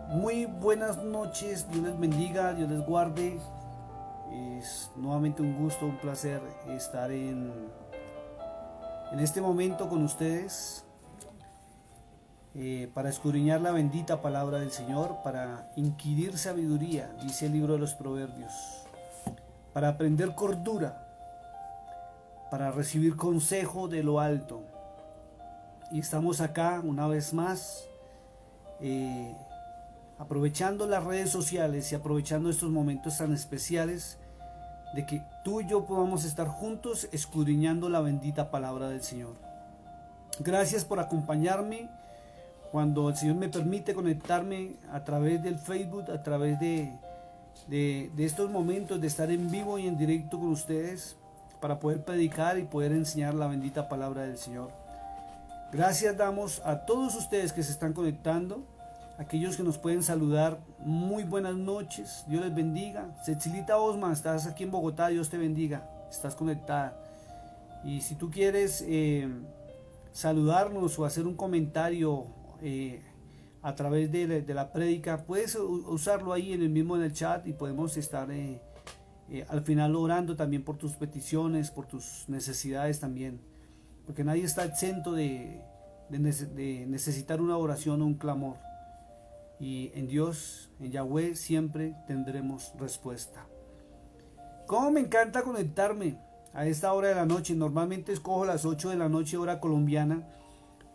Muy buenas noches, Dios les bendiga, Dios les guarde. Es nuevamente un gusto, un placer estar en este momento con ustedes para escudriñar la bendita palabra del Señor, para inquirir sabiduría, dice el libro de los Proverbios, para aprender cordura, para recibir consejo de lo alto. Y estamos acá una vez más. Aprovechando las redes sociales y aprovechando estos momentos tan especiales de que tú y yo podamos estar juntos escudriñando la bendita palabra del Señor. Gracias por acompañarme cuando el Señor me permite conectarme a través del Facebook, a través de estos momentos de estar en vivo y en directo con ustedes para poder predicar y poder enseñar la bendita palabra del Señor. Gracias damos a todos ustedes que se están conectando, aquellos que nos pueden saludar. Muy buenas noches, Dios les bendiga. Cecilita Osma, estás aquí en Bogotá, Dios te bendiga, estás conectada. Y si tú quieres saludarnos o hacer un comentario a través de la prédica, puedes usarlo ahí en el chat y podemos estar al final orando también por tus peticiones, por tus necesidades también, porque nadie está exento de necesitar una oración o un clamor. Y en Dios, en Yahweh, siempre tendremos respuesta. Cómo me encanta conectarme a esta hora de la noche. Normalmente escojo las 8 de la noche hora colombiana,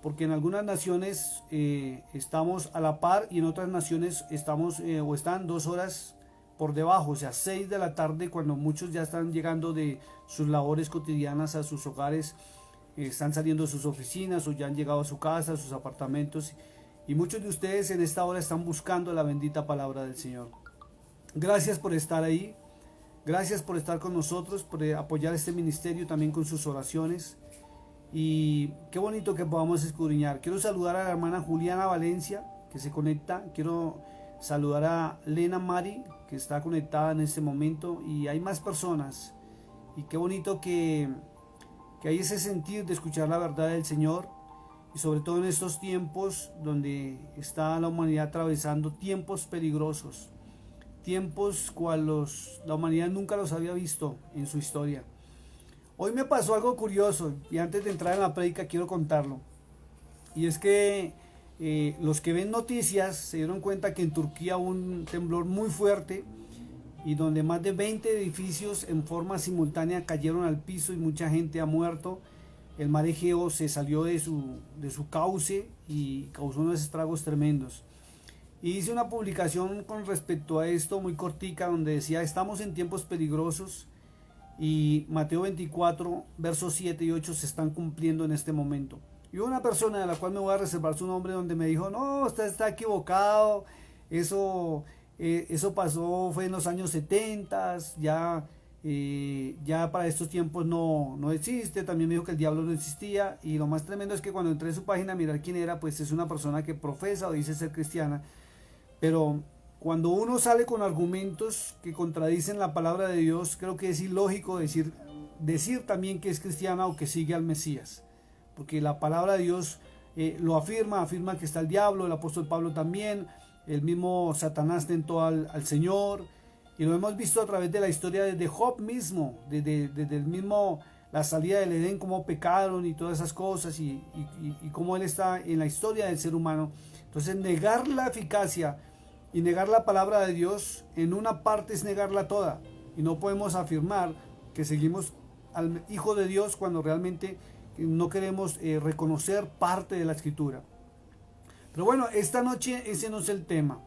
porque en algunas naciones estamos a la par y en otras naciones estamos o están 2 horas por debajo, o sea 6 de la tarde, cuando muchos ya están llegando de sus labores cotidianas a sus hogares, están saliendo de sus oficinas o ya han llegado a su casa, a sus apartamentos. Y muchos de ustedes en esta hora están buscando la bendita palabra del Señor. Gracias por estar ahí. Gracias por estar con nosotros, por apoyar este ministerio también con sus oraciones. Y qué bonito que podamos escudriñar. Quiero saludar a la hermana Juliana Valencia, que se conecta. Quiero saludar a Lena Mari, que está conectada en este momento. Y hay más personas. Y qué bonito que hay ese sentir de escuchar la verdad del Señor. Y sobre todo en estos tiempos donde está la humanidad atravesando tiempos peligrosos, tiempos cuales la humanidad nunca los había visto en su historia. Hoy me pasó algo curioso y antes de entrar en la prédica quiero contarlo. Y es que los que ven noticias se dieron cuenta que en Turquía hubo un temblor muy fuerte y donde más de 20 edificios en forma simultánea cayeron al piso y mucha gente ha muerto. El mar Egeo se salió de su cauce y causó unos estragos tremendos. Y hice una publicación con respecto a esto muy cortica donde decía: estamos en tiempos peligrosos y Mateo 24 versos 7 y 8 se están cumpliendo en este momento. Y hubo una persona de la cual me voy a reservar su nombre donde me dijo: no, usted está equivocado, eso pasó, fue en los años 70, ya para estos tiempos no existe. También me dijo que el diablo no existía, y lo más tremendo es que cuando entré en su página a mirar quién era, pues es una persona que profesa o dice ser cristiana, pero cuando uno sale con argumentos que contradicen la palabra de Dios, creo que es ilógico decir también que es cristiana o que sigue al Mesías, porque la palabra de Dios lo afirma que está el diablo. El apóstol Pablo también, el mismo Satanás tentó al Señor. Y lo hemos visto a través de la historia desde Job mismo, desde el mismo la salida del Edén, cómo pecaron y todas esas cosas, y cómo él está en la historia del ser humano. Entonces, negar la eficacia y negar la palabra de Dios en una parte es negarla toda. Y no podemos afirmar que seguimos al Hijo de Dios cuando realmente no queremos reconocer parte de la Escritura. Pero bueno, esta noche ese no es el tema.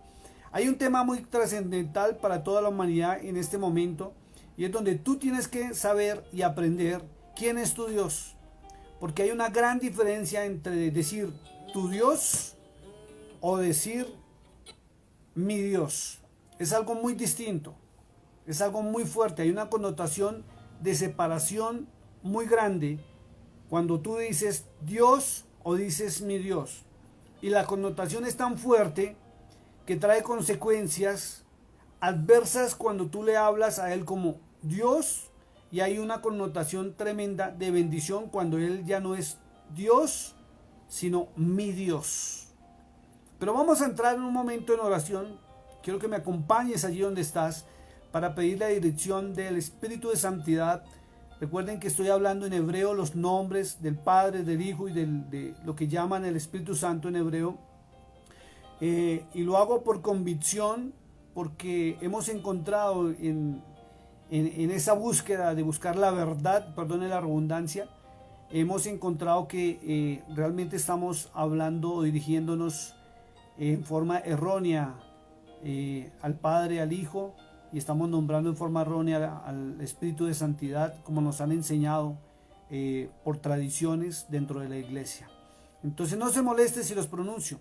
Hay un tema muy trascendental para toda la humanidad en este momento, y es donde tú tienes que saber y aprender quién es tu Dios. Porque hay una gran diferencia entre decir tu Dios o decir mi Dios. Es algo muy distinto, es algo muy fuerte. Hay una connotación de separación muy grande cuando tú dices Dios o dices mi Dios. Y la connotación es tan fuerte que trae consecuencias adversas cuando tú le hablas a Él como Dios, y hay una connotación tremenda de bendición cuando Él ya no es Dios, sino mi Dios. Pero vamos a entrar en un momento en oración. Quiero que me acompañes allí donde estás para pedir la dirección del Espíritu de Santidad. Recuerden que estoy hablando en hebreo los nombres del Padre, del Hijo y de lo que llaman el Espíritu Santo en hebreo. Y lo hago por convicción, porque hemos encontrado en esa búsqueda de buscar la verdad, perdone la redundancia, hemos encontrado que realmente estamos hablando o dirigiéndonos en forma errónea al Padre, al Hijo, y estamos nombrando en forma errónea al Espíritu de Santidad, como nos han enseñado por tradiciones dentro de la iglesia. Entonces no se moleste si los pronuncio.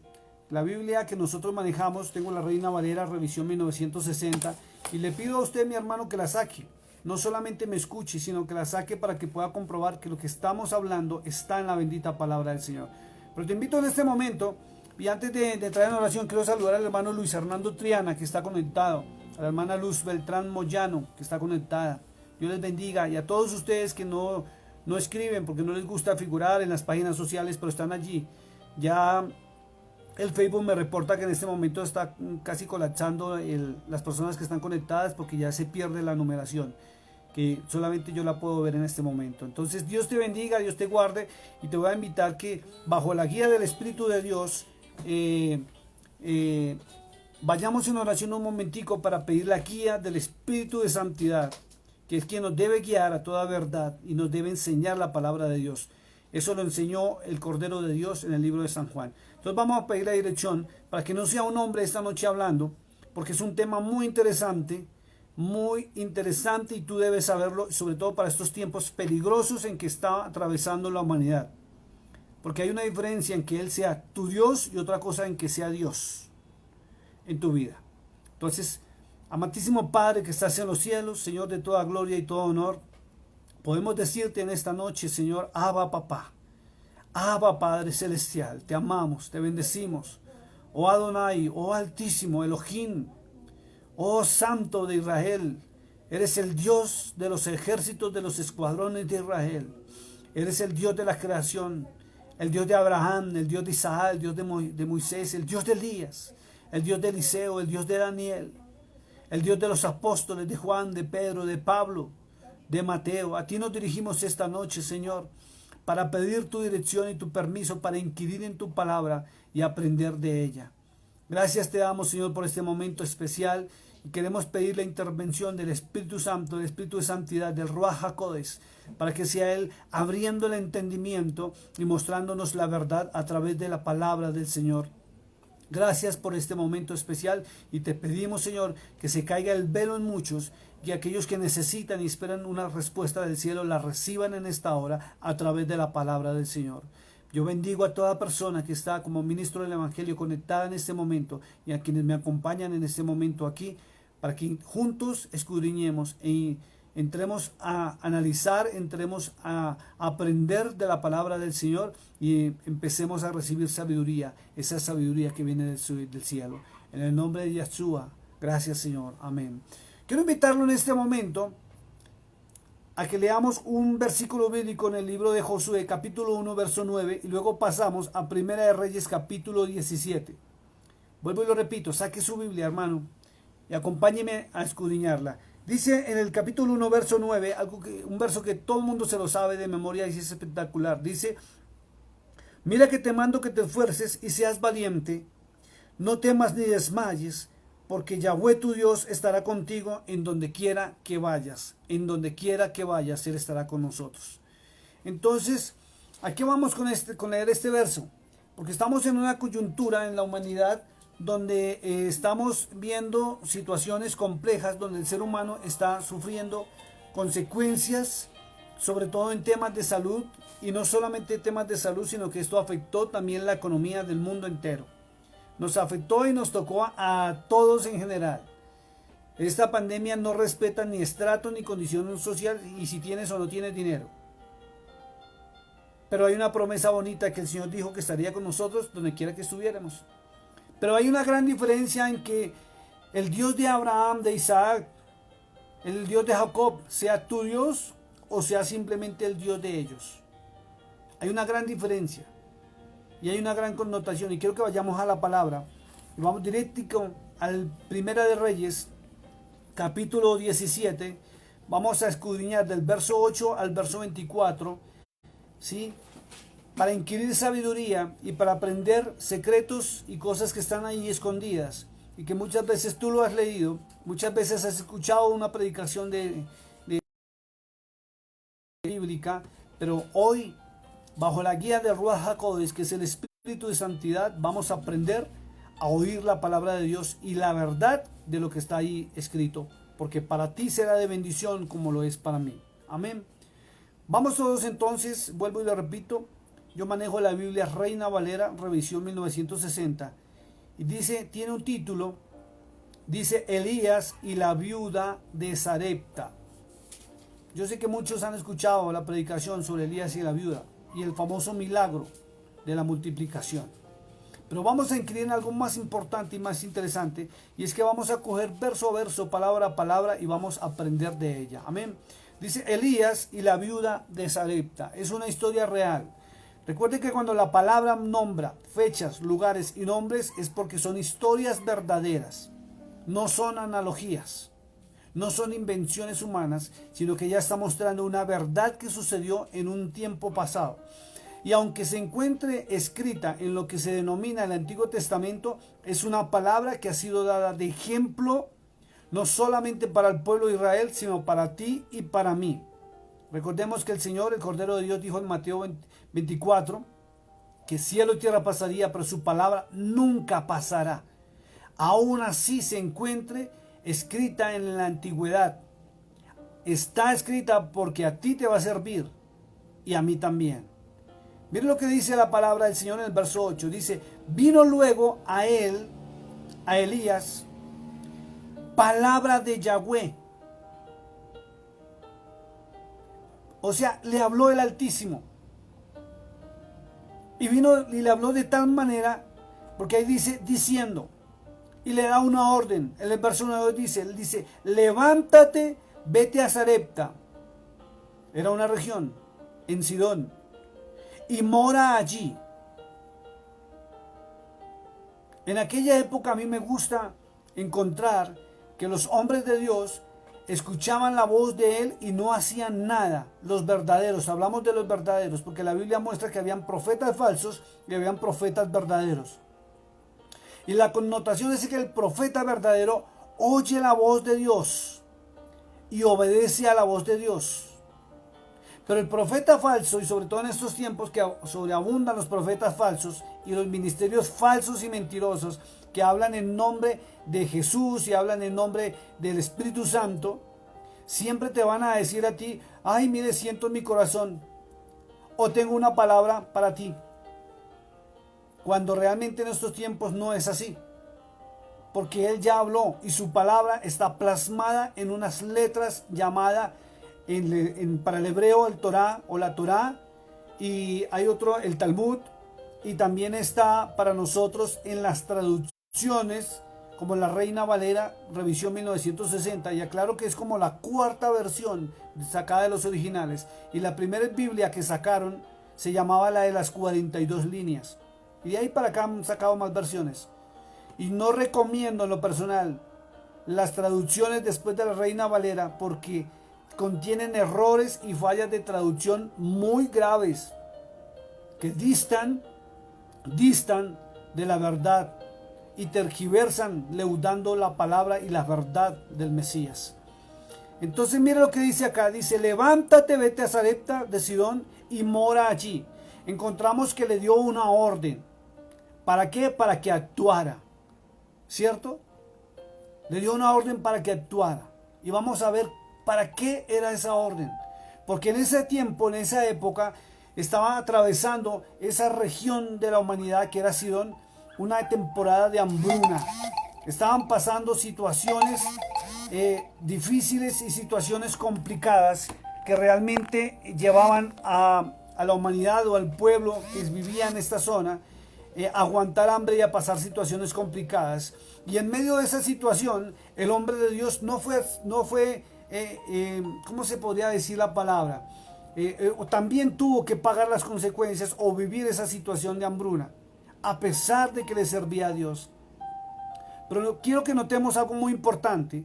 La Biblia que nosotros manejamos, tengo la Reina Valera, revisión 1960, y le pido a usted, mi hermano, que la saque. No solamente me escuche, sino que la saque para que pueda comprobar que lo que estamos hablando está en la bendita palabra del Señor. Pero te invito en este momento, y antes de entrar en oración, quiero saludar al hermano Luis Hernando Triana, que está conectado, a la hermana Luz Beltrán Moyano, que está conectada. Dios les bendiga, y a todos ustedes que no escriben porque no les gusta figurar en las páginas sociales, pero están allí. Ya el Facebook me reporta que en este momento está casi colapsando las personas que están conectadas, porque ya se pierde la numeración, que solamente yo la puedo ver en este momento. Entonces Dios te bendiga, Dios te guarde, y te voy a invitar que bajo la guía del Espíritu de Dios vayamos en oración un momentico para pedir la guía del Espíritu de Santidad, que es quien nos debe guiar a toda verdad y nos debe enseñar la palabra de Dios. Eso lo enseñó el Cordero de Dios en el libro de San Juan. Entonces vamos a pedir la dirección para que no sea un hombre esta noche hablando, porque es un tema muy interesante y tú debes saberlo, sobre todo para estos tiempos peligrosos en que está atravesando la humanidad. Porque hay una diferencia en que Él sea tu Dios y otra cosa en que sea Dios en tu vida. Entonces, amantísimo Padre que estás en los cielos, Señor de toda gloria y todo honor, podemos decirte en esta noche, Señor, Abba Papá, Abba Padre Celestial, te amamos, te bendecimos. Oh Adonai, oh Altísimo, Elohim, oh Santo de Israel, eres el Dios de los ejércitos de los escuadrones de Israel. Eres el Dios de la creación, el Dios de Abraham, el Dios de Isaac, el Dios de Moisés, el Dios de Elías, el Dios de Eliseo, el Dios de Daniel, el Dios de los apóstoles, de Juan, de Pedro, de Pablo, de Mateo. A ti nos dirigimos esta noche, Señor, para pedir tu dirección y tu permiso para inquirir en tu palabra y aprender de ella. Gracias te damos, Señor, por este momento especial, y queremos pedir la intervención del Espíritu Santo, del Espíritu de Santidad, del Ruach HaKodesh, para que sea Él abriendo el entendimiento y mostrándonos la verdad a través de la palabra del Señor. Gracias por este momento especial, y te pedimos, Señor, que se caiga el velo en muchos, y aquellos que necesitan y esperan una respuesta del cielo la reciban en esta hora a través de la palabra del Señor. Yo bendigo a toda persona que está como ministro del Evangelio conectada en este momento, y a quienes me acompañan en este momento aquí, para que juntos escudriñemos y entremos a analizar, entremos a aprender de la palabra del Señor, y empecemos a recibir sabiduría, esa sabiduría que viene del cielo. En el nombre de Yeshua, gracias Señor, amén. Quiero invitarlo en este momento a que leamos un versículo bíblico en el libro de Josué, capítulo 1, verso 9, y luego pasamos a Primera de Reyes, capítulo 17. Vuelvo y lo repito, saque su Biblia, hermano, y acompáñeme a escudriñarla. Dice en el capítulo 1, verso 9, un verso que todo el mundo se lo sabe de memoria y es espectacular. Dice: mira que te mando que te esfuerces y seas valiente, no temas ni desmayes, porque Yahweh tu Dios estará contigo en donde quiera que vayas. En donde quiera que vayas, Él estará con nosotros. Entonces, ¿a qué vamos con leer este verso? Porque estamos en una coyuntura en la humanidad donde estamos viendo situaciones complejas, donde el ser humano está sufriendo consecuencias, sobre todo en temas de salud, y no solamente temas de salud, sino que esto afectó también la economía del mundo entero. Nos afectó y nos tocó a todos en general. Esta pandemia no respeta ni estrato ni condición social, y si tienes o no tienes dinero. Pero hay una promesa bonita que el Señor dijo que estaría con nosotros donde quiera que estuviéramos. Pero hay una gran diferencia en que el Dios de Abraham, de Isaac, el Dios de Jacob, sea tu Dios o sea simplemente el Dios de ellos. Hay una gran diferencia. y hay una gran connotación, y quiero que vayamos a la palabra. Y vamos directo al Primera de Reyes, capítulo 17. Vamos a escudriñar del verso 8 al verso 24, ¿sí? Para inquirir sabiduría y para aprender secretos y cosas que están ahí escondidas y que muchas veces tú lo has leído, muchas veces has escuchado una predicación de bíblica, pero hoy, bajo la guía de Ruach HaKodesh, que es el Espíritu de Santidad, vamos a aprender a oír la palabra de Dios y la verdad de lo que está ahí escrito, porque para ti será de bendición como lo es para mí. Amén. Vamos todos entonces, vuelvo y lo repito, yo manejo la Biblia Reina Valera, revisión 1960, y dice, tiene un título, dice Elías y la viuda de Sarepta. Yo sé que muchos han escuchado la predicación sobre Elías y la viuda y el famoso milagro de la multiplicación. Pero vamos a incluir en algo más importante y más interesante, y es que vamos a coger verso a verso, palabra a palabra, y vamos a aprender de ella. Amén. Dice Elías y la viuda de Sarepta. Es una historia real. Recuerde que cuando la palabra nombra fechas, lugares y nombres es porque son historias verdaderas. No son analogías. No son invenciones humanas, sino que ya está mostrando una verdad que sucedió en un tiempo pasado. Y aunque se encuentre escrita en lo que se denomina el Antiguo Testamento, es una palabra que ha sido dada de ejemplo, no solamente para el pueblo de Israel, sino para ti y para mí. Recordemos que el Señor, el Cordero de Dios, dijo en Mateo 24, que cielo y tierra pasaría, pero su palabra nunca pasará. Aún así se encuentre escrita en la antigüedad. Está escrita porque a ti te va a servir y a mí también. Miren lo que dice la palabra del Señor en el verso 8. Dice, vino luego a él, a Elías, palabra de Yahweh. O sea, le habló el Altísimo. Y vino y le habló de tal manera, porque ahí dice, diciendo, y le da una orden. En el verso 9 él dice, levántate, vete a Sarepta. Era una región en Sidón. Y mora allí. En aquella época a mí me gusta encontrar que los hombres de Dios escuchaban la voz de él y no hacían nada. Los verdaderos, hablamos de los verdaderos, porque la Biblia muestra que habían profetas falsos y habían profetas verdaderos. Y la connotación es que el profeta verdadero oye la voz de Dios y obedece a la voz de Dios. Pero el profeta falso, y sobre todo en estos tiempos que sobreabundan los profetas falsos y los ministerios falsos y mentirosos que hablan en nombre de Jesús y hablan en nombre del Espíritu Santo, siempre te van a decir a ti, ay, mire, siento en mi corazón, o tengo una palabra para ti. Cuando realmente en estos tiempos no es así. Porque Él ya habló y su palabra está plasmada en unas letras llamadas para el hebreo el Torah o la Torah, y hay otro, el Talmud, y también está para nosotros en las traducciones como la Reina Valera, revisión 1960, y aclaro que es como la cuarta versión sacada de los originales, y la primera Biblia que sacaron se llamaba la de las 42 líneas, y de ahí para acá han sacado más versiones. Y no recomiendo en lo personal las traducciones después de la Reina Valera porque contienen errores y fallas de traducción muy graves que distan de la verdad y tergiversan leudando la palabra y la verdad del Mesías. Entonces mira lo que dice acá, dice, levántate, vete a Sarepta de Sidón y mora allí. Encontramos que le dio una orden. ¿Para qué? Para que actuara, ¿cierto? Le dio una orden para que actuara. Y vamos a ver para qué era esa orden. Porque en ese tiempo, en esa época, estaba atravesando esa región de la humanidad que era Sidón, una temporada de hambruna. Estaban pasando situaciones difíciles y situaciones complicadas que realmente llevaban a la humanidad o al pueblo que vivía en esta zona aguantar hambre y a pasar situaciones complicadas. Y en medio de esa situación, el hombre de Dios no fue ¿cómo se podría decir la palabra? también tuvo que pagar las consecuencias o vivir esa situación de hambruna, a pesar de que le servía a Dios. Pero quiero que notemos algo muy importante,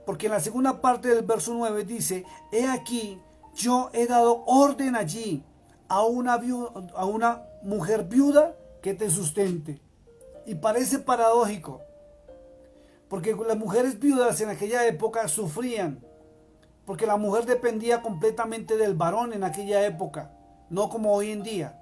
porque en la segunda parte del verso 9 dice: he aquí, yo he dado orden allí a una mujer viuda que te sustente. Y parece paradójico, porque las mujeres viudas en aquella época sufrían, porque la mujer dependía completamente del varón en aquella época, no como hoy en día,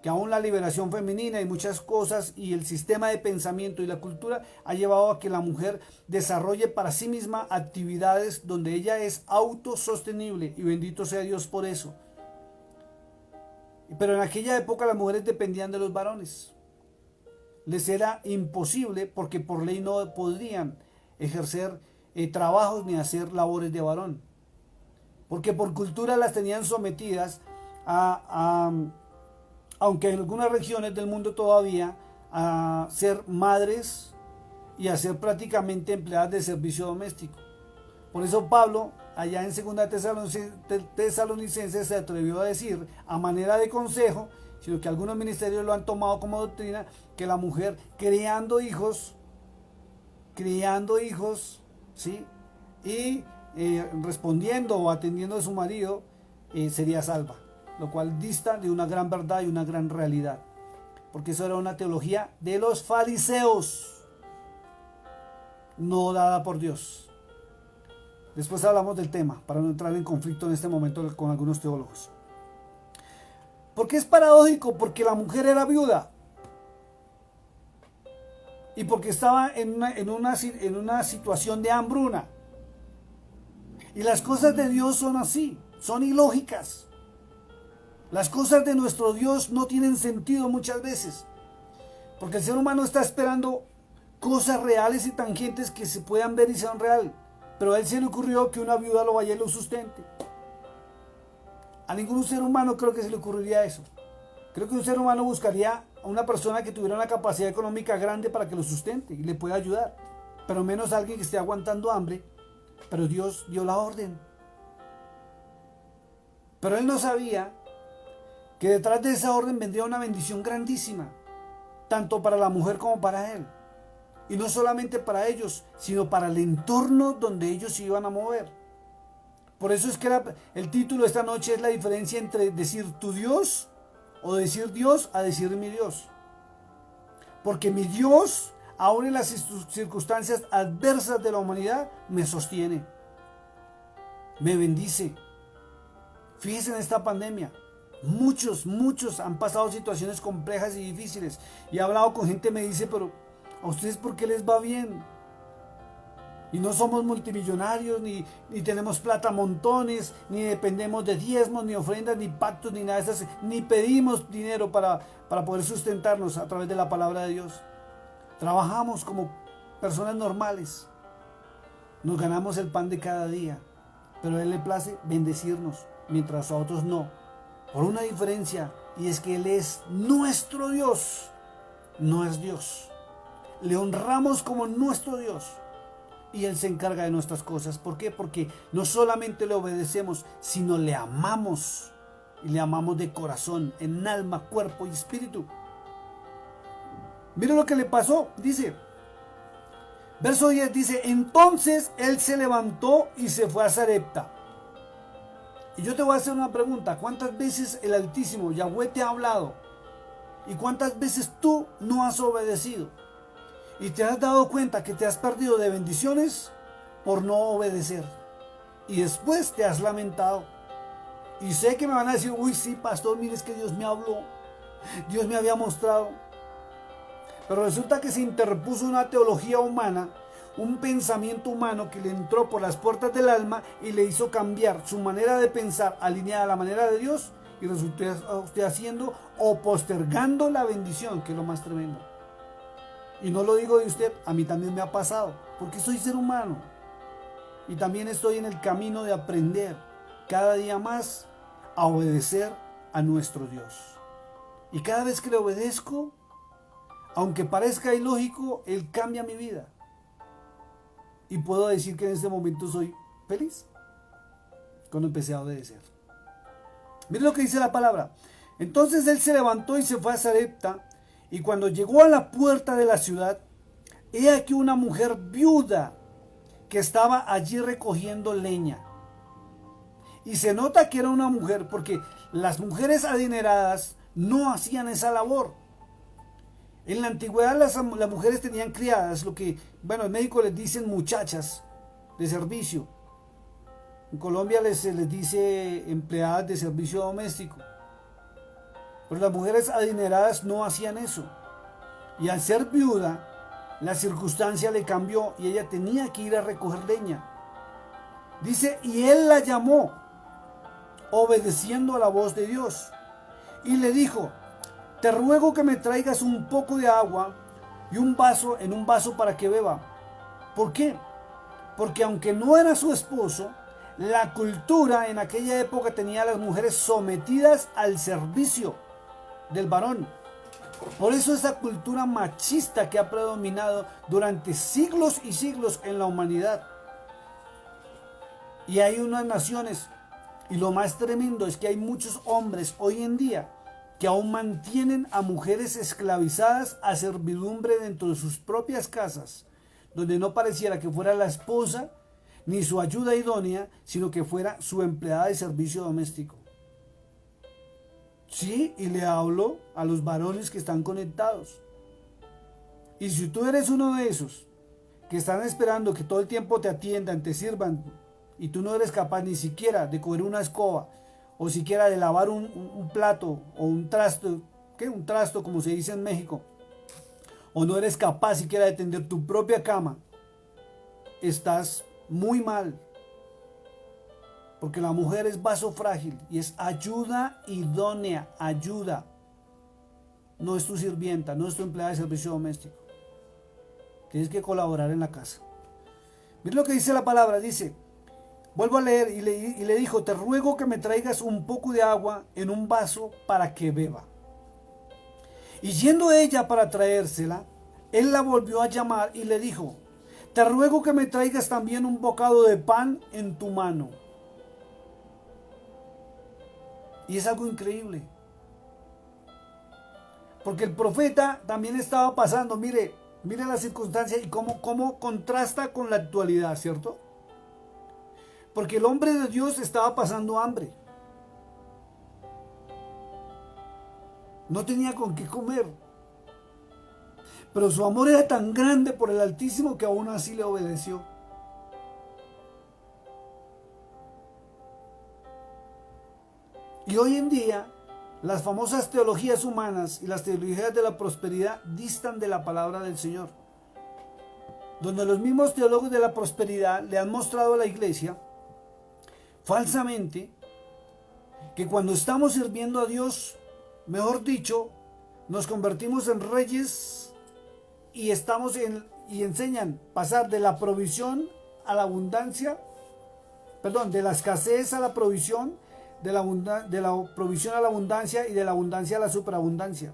que aún la liberación femenina y muchas cosas y el sistema de pensamiento y la cultura ha llevado a que la mujer desarrolle para sí misma actividades donde ella es autosostenible, y bendito sea Dios por eso. Pero en aquella época las mujeres dependían de los varones. Les era imposible, porque por ley no podrían ejercer trabajos ni hacer labores de varón, porque por cultura las tenían sometidas aunque en algunas regiones del mundo todavía, a ser madres y a ser prácticamente empleadas de servicio doméstico. Por eso Pablo, allá en 2 Tesalonicenses, se atrevió a decir, a manera de consejo, sino que algunos ministerios lo han tomado como doctrina, que la mujer criando hijos, ¿sí? Y respondiendo o atendiendo a su marido, sería salva, lo cual dista de una gran verdad y una gran realidad, porque eso era una teología de los fariseos, no dada por Dios. Después hablamos del tema, para no entrar en conflicto en este momento con algunos teólogos. ¿Por qué es paradójico? Porque la mujer era viuda, y porque estaba en una situación de hambruna. Y las cosas de Dios son así, son ilógicas. Las cosas de nuestro Dios no tienen sentido muchas veces, porque el ser humano está esperando cosas reales y tangentes que se puedan ver y sean real. Pero a él se le ocurrió que una viuda lo vaya y lo sustente. A ningún ser humano creo que se le ocurriría eso. Creo que un ser humano buscaría a una persona que tuviera una capacidad económica grande para que lo sustente y le pueda ayudar, pero menos a alguien que esté aguantando hambre. Pero Dios dio la orden. Pero él no sabía que detrás de esa orden vendría una bendición grandísima, tanto para la mujer como para él. Y no solamente para ellos, sino para el entorno donde ellos se iban a mover. Por eso es que el título de esta noche es la diferencia entre decir tu Dios o decir Dios a decir mi Dios. Porque mi Dios, aún en las circunstancias adversas de la humanidad, me sostiene, me bendice. Fíjense en esta pandemia. Muchos han pasado situaciones complejas y difíciles. Y he hablado con gente que me dice, pero ¿a ustedes por qué les va bien? Y no somos multimillonarios, ni tenemos plata a montones, ni dependemos de diezmos, ni ofrendas, ni pactos, ni nada de esas, ni pedimos dinero para poder sustentarnos a través de la palabra de Dios. Trabajamos como personas normales. Nos ganamos el pan de cada día, pero a Él le place bendecirnos, mientras a otros no. Por una diferencia, y es que Él es nuestro Dios, no es Dios. Le honramos como nuestro Dios y Él se encarga de nuestras cosas. ¿Por qué? Porque no solamente le obedecemos, sino le amamos, y le amamos de corazón, en alma, cuerpo y espíritu. Mira lo que le pasó, dice, verso 10 dice: entonces él se levantó y se fue a Sarepta. Y yo te voy a hacer una pregunta: ¿cuántas veces el Altísimo Yahweh te ha hablado? ¿Y cuántas veces tú no has obedecido? Y te has dado cuenta que te has perdido de bendiciones por no obedecer. Y después te has lamentado. Y sé que me van a decir: uy, sí, pastor, mire, es que Dios me habló, Dios me había mostrado. Pero resulta que se interpuso una teología humana, un pensamiento humano que le entró por las puertas del alma y le hizo cambiar su manera de pensar alineada a la manera de Dios, y resultó usted haciendo o postergando la bendición, que es lo más tremendo. Y no lo digo de usted, a mí también me ha pasado, porque soy ser humano y también estoy en el camino de aprender cada día más a obedecer a nuestro Dios. Y cada vez que le obedezco, aunque parezca ilógico, Él cambia mi vida. Y puedo decir que en este momento soy feliz cuando empecé a obedecer. Mire lo que dice la palabra. Entonces él se levantó y se fue a Sarepta, y cuando llegó a la puerta de la ciudad, he aquí una mujer viuda que estaba allí recogiendo leña. Y se nota que era una mujer porque las mujeres adineradas no hacían esa labor. En la antigüedad las mujeres tenían criadas, lo que, bueno, en México les dicen muchachas de servicio. En Colombia les dice empleadas de servicio doméstico. Pero las mujeres adineradas no hacían eso. Y al ser viuda, la circunstancia le cambió y ella tenía que ir a recoger leña. Dice, y él la llamó, obedeciendo a la voz de Dios. Y le dijo, te ruego que me traigas un poco de agua y un vaso para que beba. ¿Por qué? Porque aunque no era su esposo, la cultura en aquella época tenía a las mujeres sometidas al servicio del varón. Por eso esa cultura machista que ha predominado durante siglos y siglos en la humanidad. Y hay unas naciones, y lo más tremendo es que hay muchos hombres hoy en día que aún mantienen a mujeres esclavizadas a servidumbre dentro de sus propias casas, donde no pareciera que fuera la esposa ni su ayuda idónea, sino que fuera su empleada de servicio doméstico. Sí, y le hablo a los varones que están conectados. Y si tú eres uno de esos que están esperando que todo el tiempo te atiendan, te sirvan, y tú no eres capaz ni siquiera de coger una escoba, o siquiera de lavar un plato, o un trasto, ¿qué? Un trasto como se dice en México, o no eres capaz siquiera de tender tu propia cama, estás muy mal. Porque la mujer es vaso frágil y es ayuda idónea, ayuda. No es tu sirvienta, no es tu empleada de servicio doméstico. Tienes que colaborar en la casa. Mira lo que dice la palabra, dice, vuelvo a leer, y le dijo, te ruego que me traigas un poco de agua en un vaso para que beba. Y yendo ella para traérsela, él la volvió a llamar y le dijo, te ruego que me traigas también un bocado de pan en tu mano. Y es algo increíble. Porque el profeta también estaba pasando, mire la circunstancia y cómo contrasta con la actualidad, ¿cierto? Porque el hombre de Dios estaba pasando hambre. No tenía con qué comer. Pero su amor era tan grande por el Altísimo que aún así le obedeció. Y hoy en día, las famosas teologías humanas y las teologías de la prosperidad distan de la palabra del Señor. Donde los mismos teólogos de la prosperidad le han mostrado a la iglesia, falsamente, que cuando estamos sirviendo a Dios, mejor dicho, nos convertimos en reyes y enseñan pasar de la provisión a la abundancia, de la escasez a la provisión, de la provisión a la abundancia y de la abundancia a la superabundancia.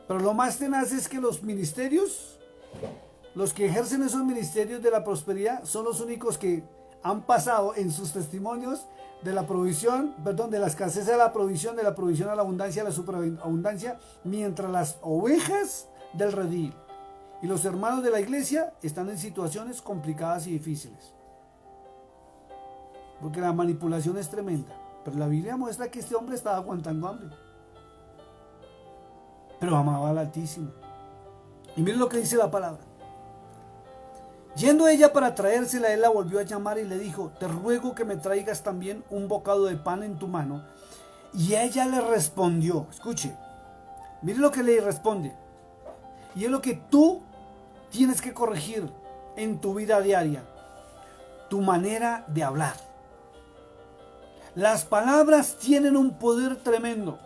Pero lo más tenaz es que los ministerios, los que ejercen esos ministerios de la prosperidad, son los únicos que han pasado en sus testimonios de la provisión, de la escasez a la provisión, de la provisión a la abundancia, a la superabundancia, mientras las ovejas del redil y los hermanos de la iglesia están en situaciones complicadas y difíciles. Porque la manipulación es tremenda. Pero la Biblia muestra que este hombre estaba aguantando hambre. Pero amaba al Altísimo. Y miren lo que dice la palabra. Yendo ella para traérsela, él la volvió a llamar y le dijo, te ruego que me traigas también un bocado de pan en tu mano. Y ella le respondió, escuche, miren lo que le responde. Y es lo que tú tienes que corregir en tu vida diaria. Tu manera de hablar. Las palabras tienen un poder tremendo.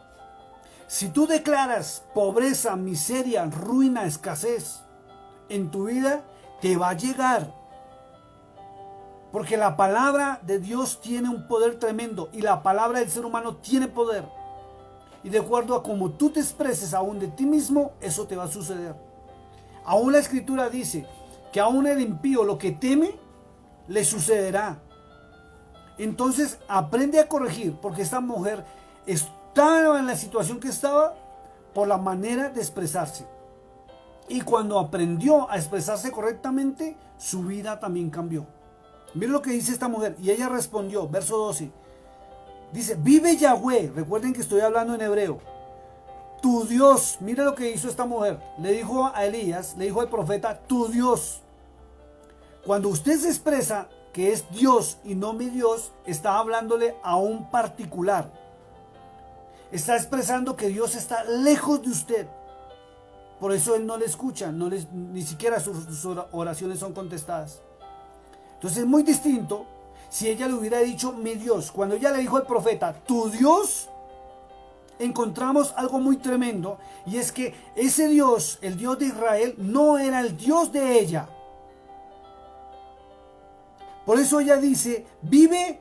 Si tú declaras pobreza, miseria, ruina, escasez en tu vida, te va a llegar. Porque la palabra de Dios tiene un poder tremendo y la palabra del ser humano tiene poder. Y de acuerdo a cómo tú te expreses aún de ti mismo, eso te va a suceder. Aún la Escritura dice que aún el impío lo que teme, le sucederá. Entonces aprende a corregir, porque esta mujer estaba en la situación que estaba por la manera de expresarse. Y cuando aprendió a expresarse correctamente, su vida también cambió. Miren lo que dice esta mujer. Y ella respondió, verso 12. Dice, vive Yahweh. Recuerden que estoy hablando en hebreo. Tu Dios. Mire lo que hizo esta mujer. Le dijo a Elías, le dijo al profeta, tu Dios. Cuando usted se expresa que es Dios y no mi Dios, está hablándole a un particular. Está expresando que Dios está lejos de usted. Por eso Él no le escucha, ni siquiera sus oraciones son contestadas. Entonces es muy distinto si ella le hubiera dicho mi Dios. Cuando ella le dijo al profeta, tu Dios, encontramos algo muy tremendo. Y es que ese Dios, el Dios de Israel, no era el Dios de ella. Por eso ella dice, vive,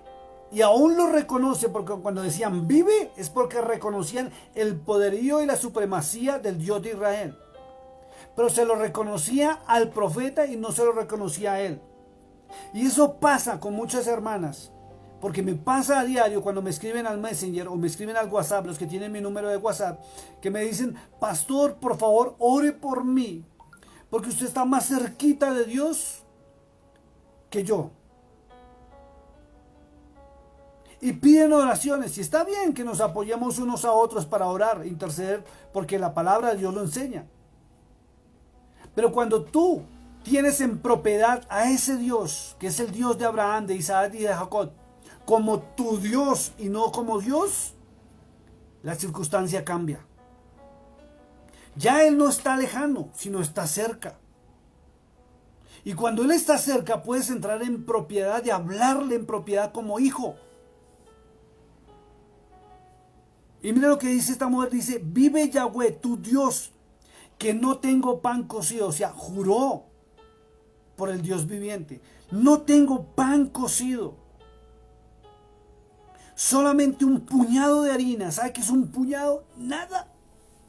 y aún lo reconoce, porque cuando decían vive, es porque reconocían el poderío y la supremacía del Dios de Israel. Pero se lo reconocía al profeta y no se lo reconocía a él. Y eso pasa con muchas hermanas, porque me pasa a diario cuando me escriben al Messenger o me escriben al WhatsApp, los que tienen mi número de WhatsApp, que me dicen, pastor, por favor, ore por mí, porque usted está más cerquita de Dios que yo. Y piden oraciones, y está bien que nos apoyemos unos a otros para orar, interceder, porque la palabra de Dios lo enseña. Pero cuando tú tienes en propiedad a ese Dios, que es el Dios de Abraham, de Isaac y de Jacob, como tu Dios y no como Dios, la circunstancia cambia. Ya Él no está lejano, sino está cerca. Y cuando Él está cerca, puedes entrar en propiedad y hablarle en propiedad como hijo. Y mira lo que dice esta mujer, dice, vive Yahweh, tu Dios, que no tengo pan cocido. O sea, juró por el Dios viviente. No tengo pan cocido. Solamente un puñado de harina. ¿Sabe qué es un puñado? Nada.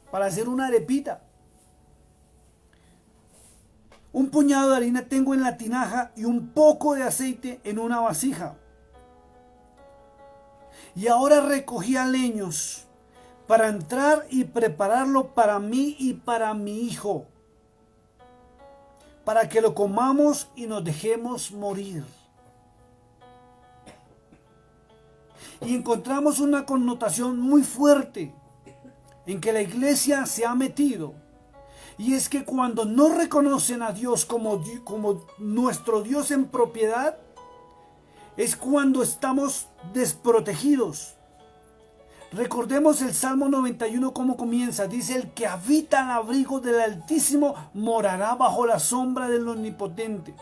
Para hacer una arepita. Un puñado de harina tengo en la tinaja y un poco de aceite en una vasija. Y ahora recogía leños para entrar y prepararlo para mí y para mi hijo, para que lo comamos y nos dejemos morir. Y encontramos una connotación muy fuerte en que la iglesia se ha metido. Y es que cuando no reconocen a Dios como nuestro Dios en propiedad, es cuando estamos desprotegidos. Recordemos el Salmo 91 cómo comienza. Dice, el que habita al abrigo del Altísimo morará bajo la sombra del Omnipotente.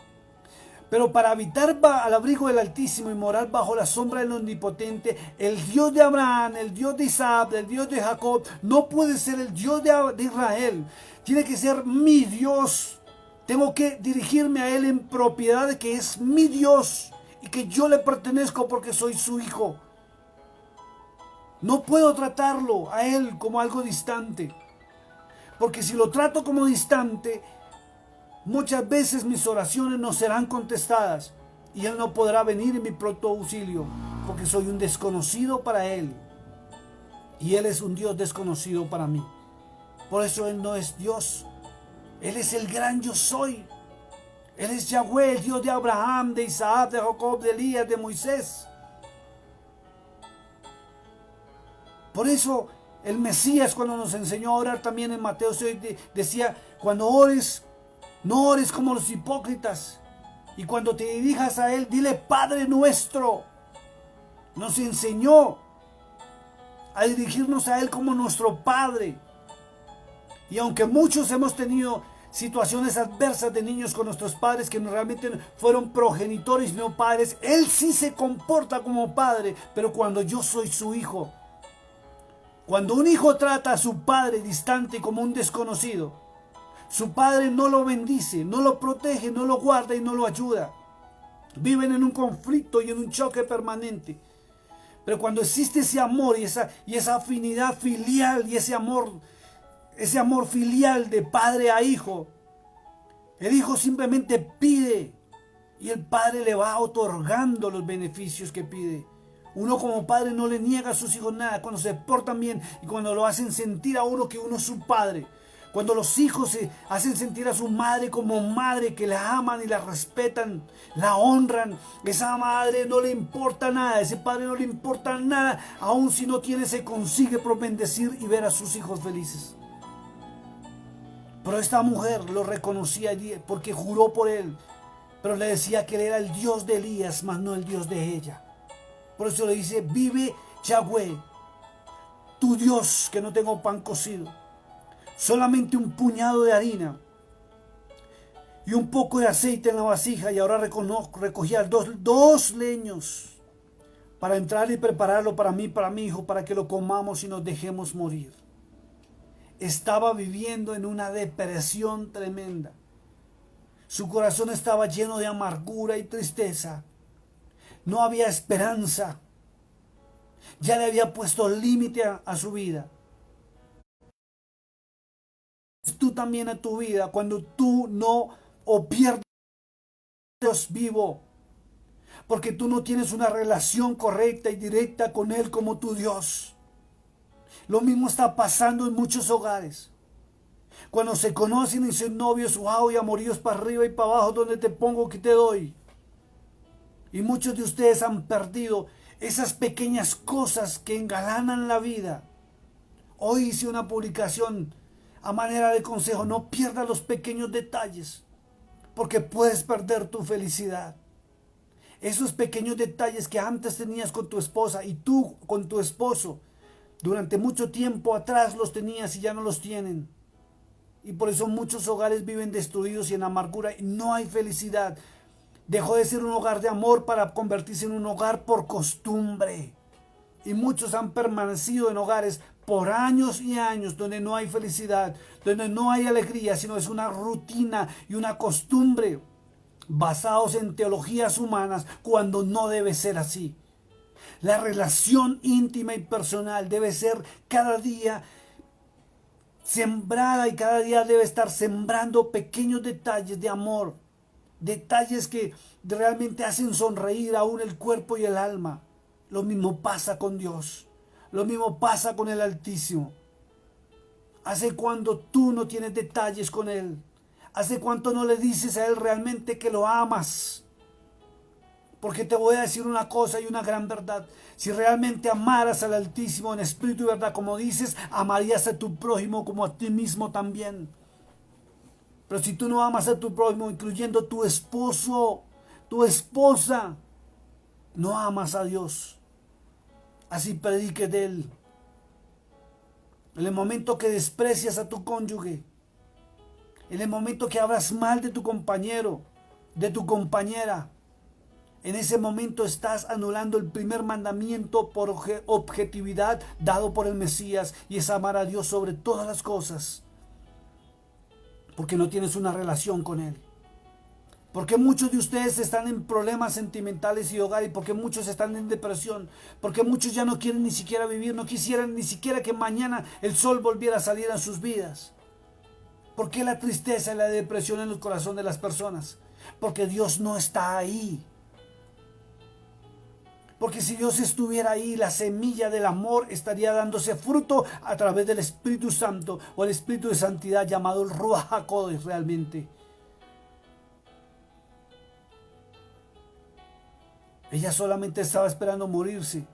Pero para habitar al abrigo del Altísimo y morar bajo la sombra del Omnipotente, el Dios de Abraham, el Dios de Isaac, el Dios de Jacob, no puede ser el Dios de Israel. Tiene que ser mi Dios. Tengo que dirigirme a Él en propiedad de que es mi Dios y que yo le pertenezco porque soy su hijo. No puedo tratarlo a Él como algo distante, porque si lo trato como distante, muchas veces mis oraciones no serán contestadas y Él no podrá venir en mi pronto auxilio, porque soy un desconocido para Él y Él es un Dios desconocido para mí. Por eso Él no es Dios. Él es el gran yo soy. Él es Yahweh, el Dios de Abraham, de Isaac, de Jacob, de Elías, de Moisés. Por eso el Mesías, cuando nos enseñó a orar también en Mateo 6, decía, cuando ores, no ores como los hipócritas. Y cuando te dirijas a Él, dile Padre nuestro. Nos enseñó a dirigirnos a Él como nuestro Padre. Y aunque muchos hemos tenido situaciones adversas de niños con nuestros padres que realmente fueron progenitores y no padres, Él sí se comporta como padre. Pero cuando yo soy su hijo, cuando un hijo trata a su padre distante como un desconocido, su padre no lo bendice, no lo protege, no lo guarda y no lo ayuda. Viven en un conflicto y en un choque permanente. Pero cuando existe ese amor y esa afinidad filial y ese amor filial de padre a hijo, el hijo simplemente pide y el padre le va otorgando los beneficios que pide. Uno como padre no le niega a sus hijos nada cuando se portan bien y cuando lo hacen sentir a uno que uno es su padre. Cuando los hijos se hacen sentir a su madre como madre, que la aman y la respetan, la honran. Esa madre no le importa nada, ese padre no le importa nada. Aun si no tiene, se consigue por bendecir y ver a sus hijos felices. Pero esta mujer lo reconocía porque juró por él. Pero le decía que él era el Dios de Elías, mas no el Dios de ella. Por eso le dice, vive Yahweh, tu Dios, que no tengo pan cocido. Solamente un puñado de harina y un poco de aceite en la vasija. Y ahora recogía dos leños para entrar y prepararlo para mí, para mi hijo, para que lo comamos y nos dejemos morir. Estaba viviendo en una depresión tremenda. Su corazón estaba lleno de amargura y tristeza. No había esperanza. Ya le había puesto límite a su vida. Tú también a tu vida, cuando tú no o pierdes a Dios vivo, porque tú no tienes una relación correcta y directa con Él como tu Dios. Lo mismo está pasando en muchos hogares. Cuando se conocen y son novios, wow, y amoríos para arriba y para abajo, donde te pongo que te doy. Y muchos de ustedes han perdido esas pequeñas cosas que engalanan la vida. Hoy hice una publicación a manera de consejo: no pierdas los pequeños detalles, porque puedes perder tu felicidad. Esos pequeños detalles que antes tenías con tu esposa y tú con tu esposo, durante mucho tiempo atrás los tenías y ya no los tienen. Y por eso muchos hogares viven destruidos y en amargura y no hay felicidad. Dejó de ser un hogar de amor para convertirse en un hogar por costumbre. Y muchos han permanecido en hogares por años y años donde no hay felicidad, donde no hay alegría, sino es una rutina y una costumbre basados en teologías humanas, cuando no debe ser así. La relación íntima y personal debe ser cada día sembrada y cada día debe estar sembrando pequeños detalles de amor, detalles que realmente hacen sonreír aún el cuerpo y el alma. Lo mismo pasa con Dios. Lo mismo pasa con el Altísimo. ¿Hace cuánto tú no tienes detalles con Él? ¿Hace cuánto no le dices a Él realmente que lo amas? Porque te voy a decir una cosa y una gran verdad. Si realmente amaras al Altísimo en espíritu y verdad, como dices, amarías a tu prójimo como a ti mismo también. Pero si tú no amas a tu prójimo, incluyendo tu esposo, tu esposa, no amas a Dios. Así prediques de Él. En el momento que desprecias a tu cónyuge, en el momento que hablas mal de tu compañero, de tu compañera, en ese momento estás anulando el primer mandamiento por objetividad dado por el Mesías, y es amar a Dios sobre todas las cosas, porque no tienes una relación con Él. Porque muchos de ustedes están en problemas sentimentales y hogar, y porque muchos están en depresión, porque muchos ya no quieren ni siquiera vivir, no quisieran ni siquiera que mañana el sol volviera a salir en sus vidas. ¿Por qué la tristeza y la depresión en el corazón de las personas? Porque Dios no está ahí. Porque si Dios estuviera ahí, la semilla del amor estaría dándose fruto a través del Espíritu Santo, o el Espíritu de Santidad llamado el Ruach HaKodesh realmente. Ella solamente estaba esperando morirse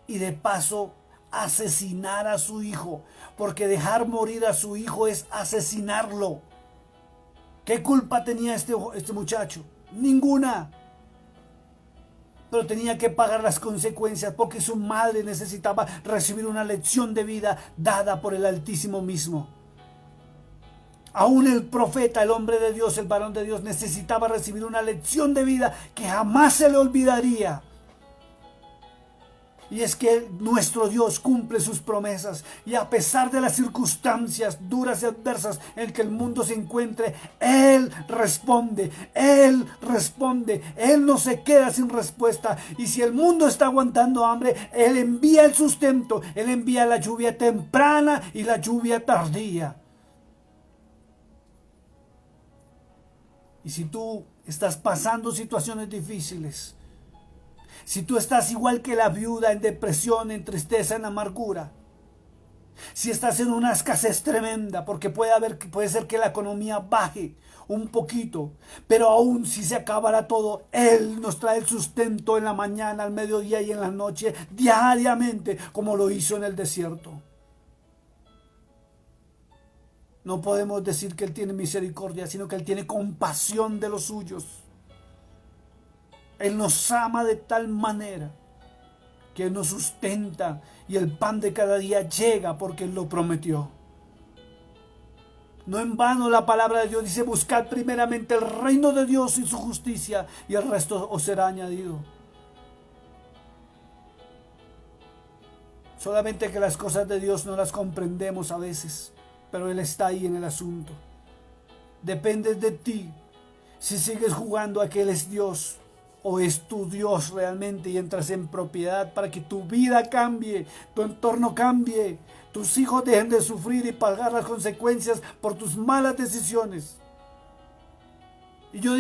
y de paso asesinar a su hijo, porque dejar morir a su hijo es asesinarlo. ¿Qué culpa tenía este muchacho? Ninguna. Pero tenía que pagar las consecuencias porque su madre necesitaba recibir una lección de vida dada por el Altísimo mismo. Aún el profeta, el hombre de Dios, el varón de Dios, necesitaba recibir una lección de vida que jamás se le olvidaría. Y es que nuestro Dios cumple sus promesas, y a pesar de las circunstancias duras y adversas en que el mundo se encuentre, Él responde, Él responde, Él no se queda sin respuesta. Y si el mundo está aguantando hambre, Él envía el sustento, Él envía la lluvia temprana y la lluvia tardía. Y si tú estás pasando situaciones difíciles, Si tú estás igual que la viuda, en depresión, en tristeza, en amargura, si estás en una escasez tremenda, porque puede ser que la economía baje un poquito, pero aún si se acabara todo, Él nos trae el sustento en la mañana, al mediodía y en la noche, diariamente, como lo hizo en el desierto. No podemos decir que Él tiene misericordia, sino que Él tiene compasión de los suyos. Él nos ama de tal manera que Él nos sustenta y el pan de cada día llega porque Él lo prometió. No en vano la palabra de Dios dice: buscad primeramente el reino de Dios y su justicia, y el resto os será añadido. Solamente que las cosas de Dios no las comprendemos a veces, pero Él está ahí en el asunto. Depende de ti si sigues jugando a que Él es Dios o es tu Dios realmente, y entras en propiedad para que tu vida cambie, tu entorno cambie, tus hijos dejen de sufrir y pagar las consecuencias por tus malas decisiones. Y yo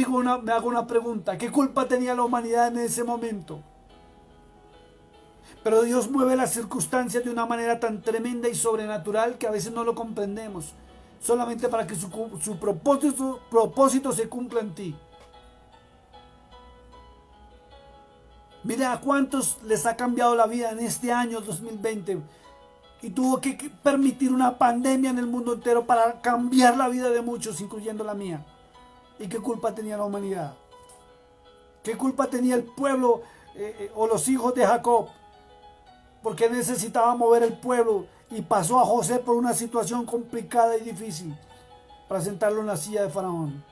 me hago una pregunta: ¿qué culpa tenía la humanidad en ese momento? Pero Dios mueve las circunstancias de una manera tan tremenda y sobrenatural que a veces no lo comprendemos, solamente para que su propósito se cumpla en ti. Mira a cuántos les ha cambiado la vida en este año 2020 y tuvo que permitir una pandemia en el mundo entero para cambiar la vida de muchos, incluyendo la mía. ¿Y qué culpa tenía la humanidad? ¿Qué culpa tenía el pueblo o los hijos de Jacob? Porque necesitaba mover el pueblo y pasó a José por una situación complicada y difícil para sentarlo en la silla de Faraón.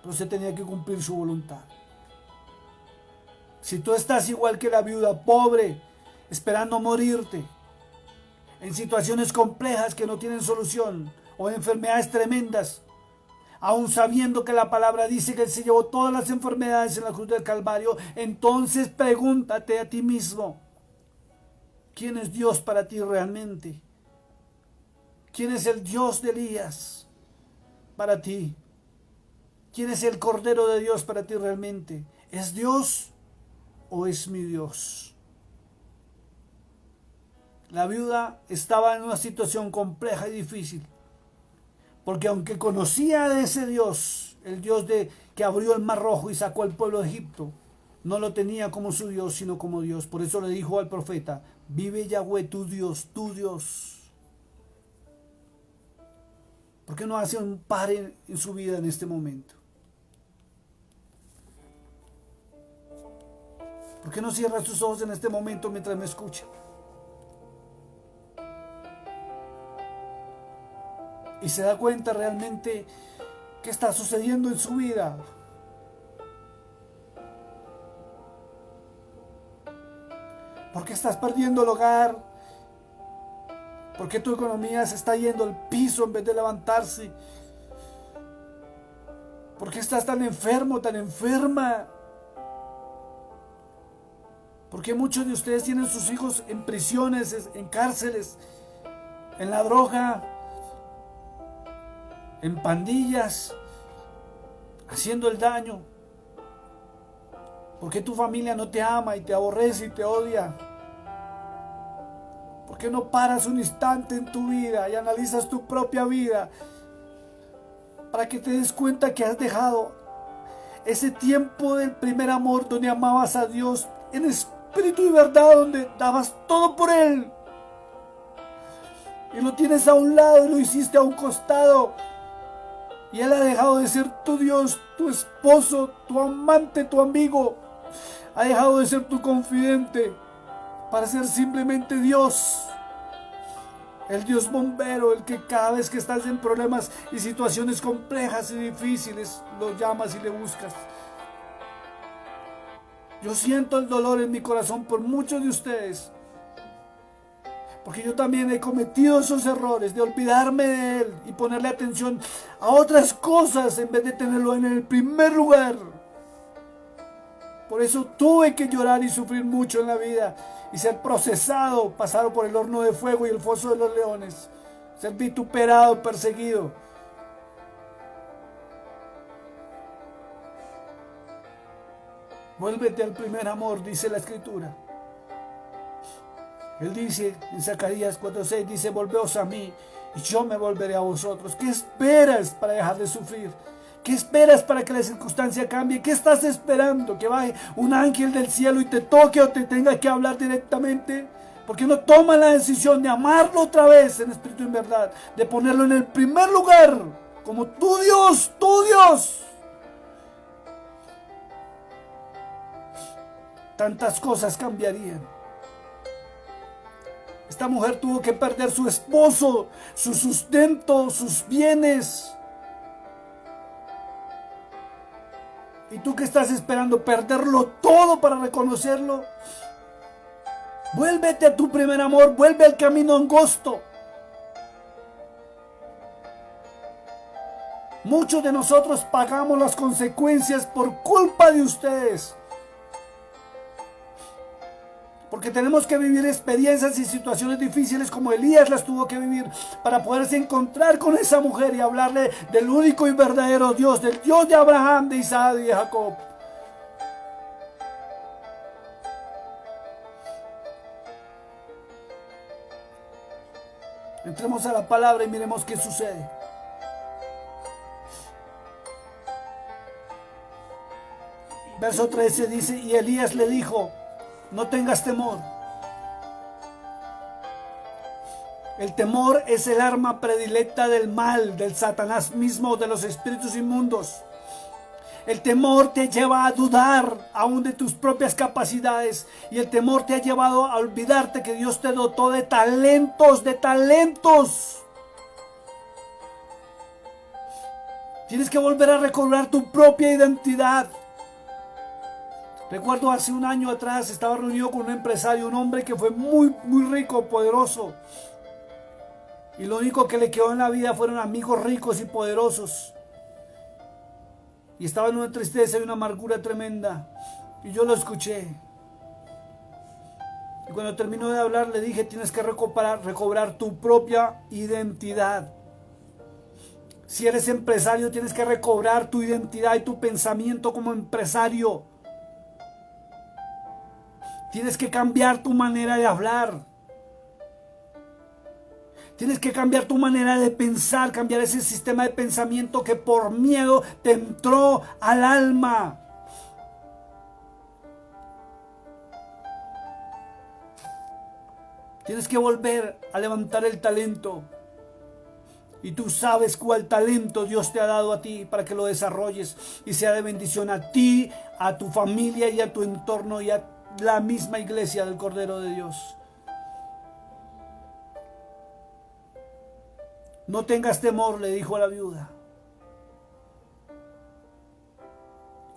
Pero se tenía que cumplir su voluntad. Si tú estás igual que la viuda, pobre, esperando morirte, en situaciones complejas que no tienen solución, o en enfermedades tremendas, aún sabiendo que la palabra dice que Él se llevó todas las enfermedades en la cruz del Calvario, entonces pregúntate a ti mismo: ¿quién es Dios para ti realmente? ¿Quién es el Dios de Elías para ti? ¿Quién es el Cordero de Dios para ti realmente? ¿Es Dios o es mi Dios? La viuda estaba en una situación compleja y difícil, porque aunque conocía de ese Dios, el Dios que abrió el Mar Rojo y sacó al pueblo de Egipto, no lo tenía como su Dios, sino como Dios. Por eso le dijo al profeta: vive Yahweh, tu Dios, tu Dios. ¿Por qué no hace un pare en su vida en este momento? ¿Por qué no cierra sus ojos en este momento mientras me escucha? Y se da cuenta realmente qué está sucediendo en su vida. ¿Por qué estás perdiendo el hogar? ¿Por qué tu economía se está yendo al piso en vez de levantarse? ¿Por qué estás tan enfermo, tan enferma? ¿Por qué muchos de ustedes tienen sus hijos en prisiones, en cárceles, en la droga, en pandillas, haciendo el daño? ¿Por qué tu familia no te ama y te aborrece y te odia? ¿Por qué no paras un instante en tu vida y analizas tu propia vida para que te des cuenta que has dejado ese tiempo del primer amor, donde amabas a Dios en espíritu y verdad, donde dabas todo por Él, y lo tienes a un lado y lo hiciste a un costado, y Él ha dejado de ser tu Dios, tu esposo, tu amante, tu amigo? Ha dejado de ser tu confidente para ser simplemente Dios, el Dios bombero, el que cada vez que estás en problemas y situaciones complejas y difíciles lo llamas y le buscas. Yo siento el dolor en mi corazón por muchos de ustedes, porque yo también he cometido esos errores de olvidarme de Él y ponerle atención a otras cosas en vez de tenerlo en el primer lugar. Por eso tuve que llorar y sufrir mucho en la vida y ser procesado, pasar por el horno de fuego y el foso de los leones, ser vituperado, perseguido. Vuélvete al primer amor, dice la Escritura. Él dice en Zacarías 4:6, dice, volveos a mí y yo me volveré a vosotros. ¿Qué esperas para dejar de sufrir? ¿Qué esperas para que la circunstancia cambie? ¿Qué estás esperando? ¿Que baje un ángel del cielo y te toque o te tenga que hablar directamente? ¿Por qué no tomas la decisión de amarlo otra vez en espíritu y en verdad? De ponerlo en el primer lugar, como tu Dios, tu Dios. Tantas cosas cambiarían. Esta mujer tuvo que perder su esposo, su sustento, sus bienes. ¿Y tú qué estás esperando? ¿Perderlo todo para reconocerlo? Vuélvete a tu primer amor, vuelve al camino angosto. Muchos de nosotros pagamos las consecuencias por culpa de ustedes. Porque tenemos que vivir experiencias y situaciones difíciles como Elías las tuvo que vivir para poderse encontrar con esa mujer y hablarle del único y verdadero Dios, del Dios de Abraham, de Isaac y de Jacob. Entremos a la palabra y miremos qué sucede. Verso 13 dice, y Elías le dijo, no tengas temor. El temor es el arma predilecta del mal, del Satanás mismo, de los espíritus inmundos. El temor te lleva a dudar aún de tus propias capacidades. Y el temor te ha llevado a olvidarte que Dios te dotó de talentos, de talentos. Tienes que volver a recobrar tu propia identidad. Recuerdo hace un año atrás estaba reunido con un empresario, un hombre que fue muy rico, poderoso. Y lo único que le quedó en la vida fueron amigos ricos y poderosos. Y estaba en una tristeza y una amargura tremenda. Y yo lo escuché. Y cuando terminó de hablar le dije, tienes que recobrar tu propia identidad. Si eres empresario, tienes que recobrar tu identidad y tu pensamiento como empresario. Tienes que cambiar tu manera de hablar. Tienes que cambiar tu manera de pensar, cambiar ese sistema de pensamiento que por miedo te entró al alma. Tienes que volver a levantar el talento. Y tú sabes cuál talento Dios te ha dado a ti para que lo desarrolles y sea de bendición a ti, a tu familia y a tu entorno y a la misma iglesia del Cordero de Dios. No tengas temor, le dijo a la viuda.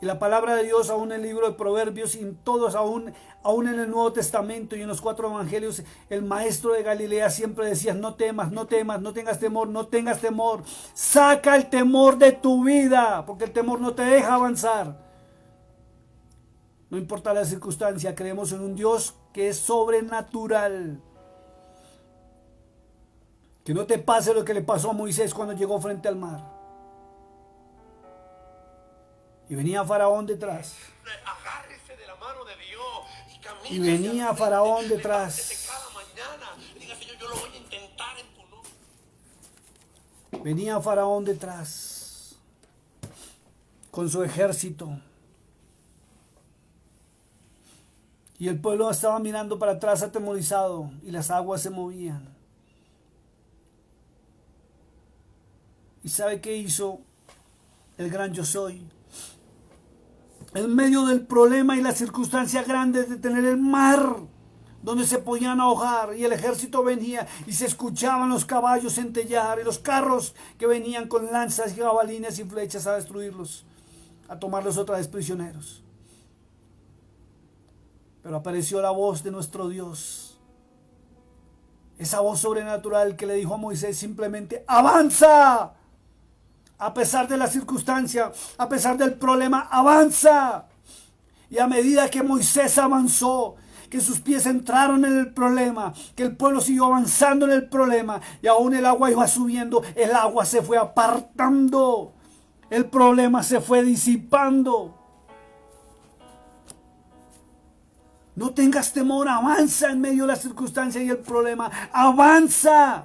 Y la palabra de Dios, aún en el libro de Proverbios, y en todos, aún en el Nuevo Testamento y en los 4 evangelios, el maestro de Galilea siempre decía, no temas, no temas, no tengas temor, no tengas temor. Saca el temor de tu vida, porque el temor no te deja avanzar. No importa la circunstancia, creemos en un Dios que es sobrenatural. Que no te pase lo que le pasó a Moisés cuando llegó frente al mar. Y venía Faraón detrás. Agárrese de la mano de Dios y camine. Y venía Faraón detrás. Cada mañana. Diga, Señor, yo lo voy a intentar en tu nombre. Venía Faraón detrás. Con su ejército. Y el pueblo estaba mirando para atrás atemorizado. Y las aguas se movían. ¿Y sabe qué hizo el gran yo soy? En medio del problema y la circunstancia grande de tener el mar donde se podían ahogar y el ejército venía y se escuchaban los caballos centellar y los carros que venían con lanzas y jabalines y flechas a destruirlos, a tomarlos otra vez prisioneros. Pero apareció la voz de nuestro Dios, esa voz sobrenatural que le dijo a Moisés simplemente, ¡avanza! A pesar de la circunstancia, a pesar del problema, avanza. Y a medida que Moisés avanzó, que sus pies entraron en el problema, que el pueblo siguió avanzando en el problema, y aún el agua iba subiendo, el agua se fue apartando, el problema se fue disipando. No tengas temor, avanza en medio de la circunstancia y el problema. Avanza.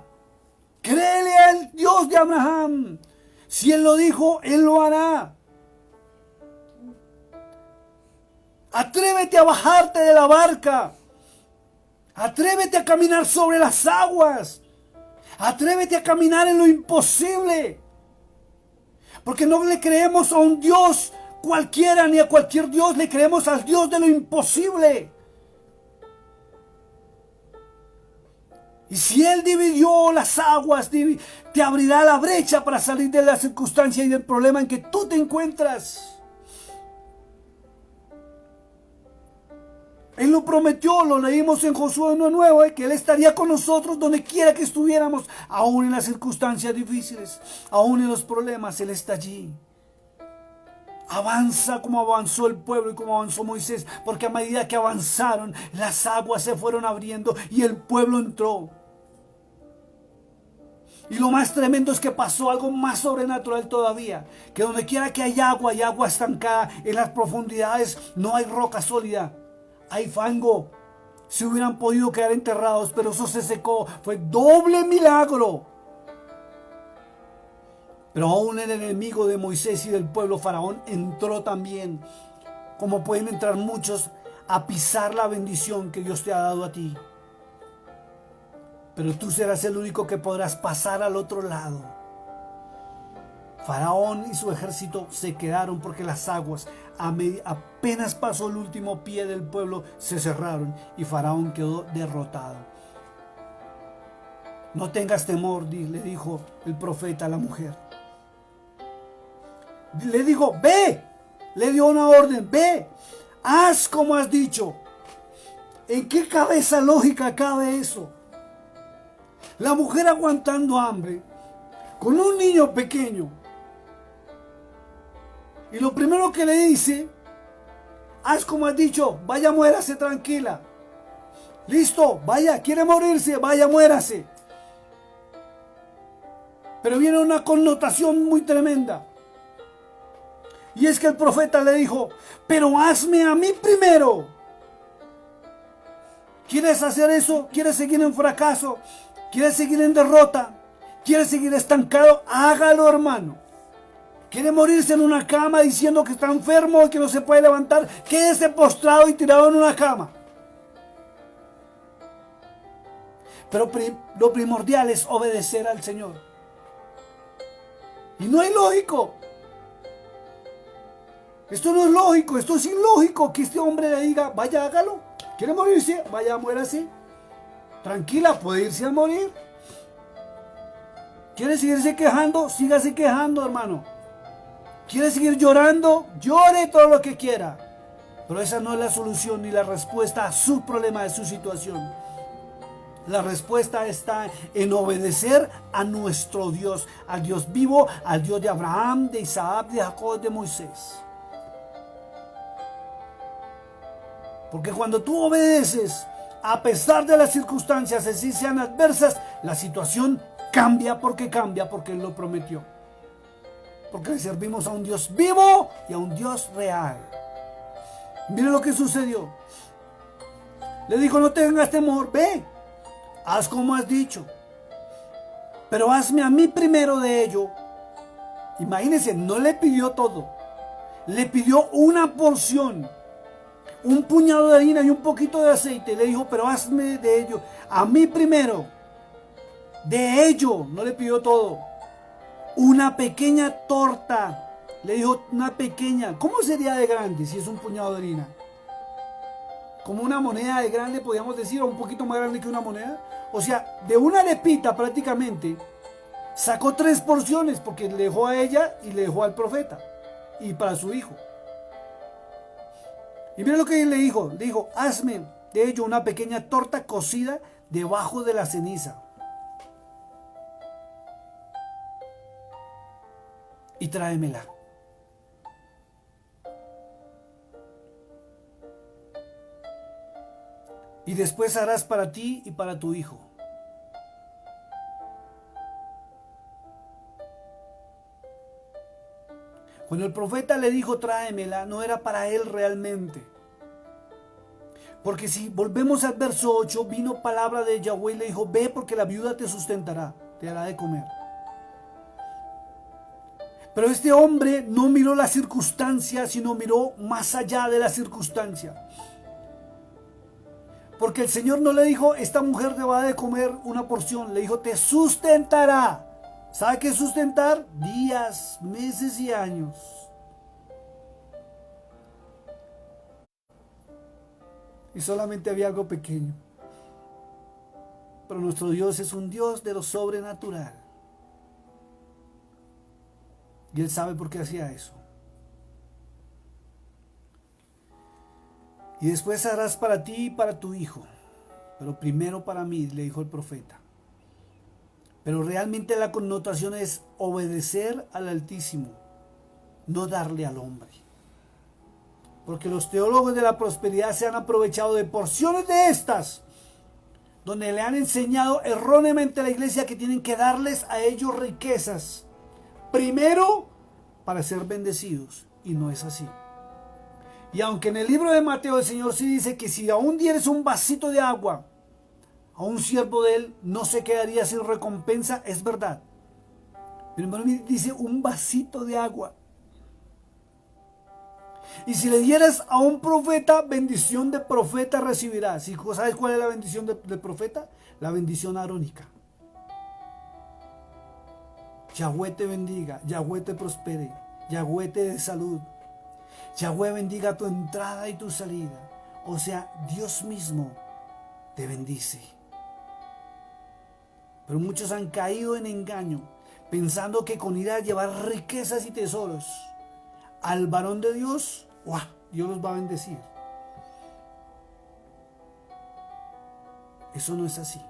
Créele al Dios de Abraham. Si Él lo dijo, Él lo hará. Atrévete a bajarte de la barca. Atrévete a caminar sobre las aguas. Atrévete a caminar en lo imposible. Porque no le creemos a un Dios cualquiera ni a cualquier Dios. Le creemos al Dios de lo imposible. Y si Él dividió las aguas, te abrirá la brecha para salir de la circunstancia y del problema en que tú te encuentras. Él lo prometió, lo leímos en Josué 1:9, que Él estaría con nosotros donde quiera que estuviéramos, aún en las circunstancias difíciles, aún en los problemas, Él está allí. Avanza como avanzó el pueblo y como avanzó Moisés, porque a medida que avanzaron, las aguas se fueron abriendo y el pueblo entró. Y lo más tremendo es que pasó algo más sobrenatural todavía, que donde quiera que hay agua estancada, en las profundidades no hay roca sólida, hay fango. Se hubieran podido quedar enterrados, pero eso se secó. Fue doble milagro. Pero aún el enemigo de Moisés y del pueblo, Faraón, entró también, como pueden entrar muchos, a pisar la bendición que Dios te ha dado a ti. Pero tú serás el único que podrás pasar al otro lado. Faraón y su ejército se quedaron porque las aguas, apenas pasó el último pie del pueblo, se cerraron y Faraón quedó derrotado. No tengas temor, le dijo el profeta a la mujer. Le dijo, ve, le dio una orden, ve, haz como has dicho. ¿En qué cabeza lógica cabe eso? La mujer aguantando hambre, con un niño pequeño. Y lo primero que le dice, haz como has dicho, vaya, muérase tranquila. Listo, vaya, quiere morirse, vaya, muérase. Pero viene una connotación muy tremenda. Y es que el profeta le dijo, pero hazme a mí primero. ¿Quieres hacer eso? ¿Quieres seguir en fracaso? ¿Quieres seguir en derrota? ¿Quieres seguir estancado? Hágalo, hermano. ¿Quiere morirse en una cama diciendo que está enfermo y que no se puede levantar? Quédese postrado y tirado en una cama. Pero lo primordial es obedecer al Señor. Y no es lógico. Esto no es lógico, esto es ilógico que este hombre le diga, vaya, hágalo. ¿Quiere morirse? Vaya, muérase. Tranquila, puede irse a morir. ¿Quiere seguirse quejando? Sígase quejando, hermano. ¿Quiere seguir llorando? Llore todo lo que quiera. Pero esa no es la solución ni la respuesta a su problema, a su situación. La respuesta está en obedecer a nuestro Dios, al Dios vivo, al Dios de Abraham, de Isaac, de Jacob, de Moisés. Porque cuando tú obedeces, a pesar de las circunstancias, así sean adversas, la situación cambia porque Él lo prometió. Porque le servimos a un Dios vivo y a un Dios real. Mire lo que sucedió. Le dijo, no tengas temor, ve, haz como has dicho. Pero hazme a mí primero de ello. Imagínense, no le pidió todo. Le pidió una porción. Un puñado de harina y un poquito de aceite. Le dijo, pero hazme de ello. A mí primero. De ello. No le pidió todo. Una pequeña torta. Le dijo, una pequeña. ¿Cómo sería de grande si es un puñado de harina? Como una moneda de grande, podríamos decir, o un poquito más grande que una moneda. O sea, de una arepita prácticamente, sacó 3 porciones porque le dejó a ella y le dejó al profeta. Y para su hijo. Y mira lo que él le dijo, hazme de ello una pequeña torta cocida debajo de la ceniza. Y tráemela. Y después harás para ti y para tu hijo. Cuando el profeta le dijo tráemela, no era para él realmente. Porque si volvemos al verso 8, vino palabra de Yahweh y le dijo, ve porque la viuda te sustentará, te hará de comer. Pero este hombre no miró la circunstancia, sino miró más allá de la circunstancia. Porque el Señor no le dijo, esta mujer te va a de comer una porción, le dijo, te sustentará. ¿Sabe qué es sustentar? Días, meses y años. Y solamente había algo pequeño. Pero nuestro Dios es un Dios de lo sobrenatural. Y Él sabe por qué hacía eso. Y después harás para ti y para tu hijo. Pero primero para mí, le dijo el profeta. Pero realmente la connotación es obedecer al Altísimo, no darle al hombre. Porque los teólogos de la prosperidad se han aprovechado de porciones de estas, donde le han enseñado erróneamente a la iglesia que tienen que darles a ellos riquezas, primero para ser bendecidos, y no es así. Y aunque en el libro de Mateo el Señor sí dice que si aún dieres un vasito de agua a un siervo de Él, no se quedaría sin recompensa, es verdad. Pero dice un vasito de agua. Y si le dieras a un profeta, bendición de profeta recibirás. ¿Y sabes cuál es la bendición del profeta? La bendición arónica. Yahweh te bendiga, Yahweh te prospere, Yahweh te dé salud, Yahweh bendiga tu entrada y tu salida. O sea, Dios mismo te bendice. Pero muchos han caído en engaño, pensando que con ir a llevar riquezas y tesoros al varón de Dios, ¡guau!, Dios los va a bendecir. Eso no es así.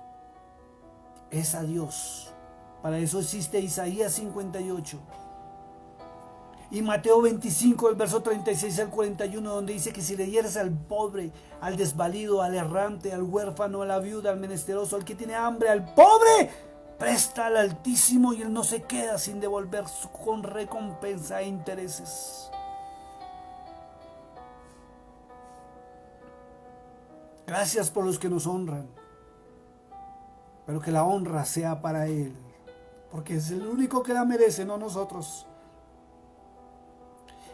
Es a Dios. Para eso existe Isaías 58. Y Mateo 25, el verso 36 al 41, donde dice que si le dieras al pobre, al desvalido, al errante, al huérfano, a la viuda, al menesteroso, al que tiene hambre, al pobre, presta al Altísimo y Él no se queda sin devolver con recompensa e intereses. Gracias por los que nos honran, pero que la honra sea para Él, porque es el único que la merece, no nosotros.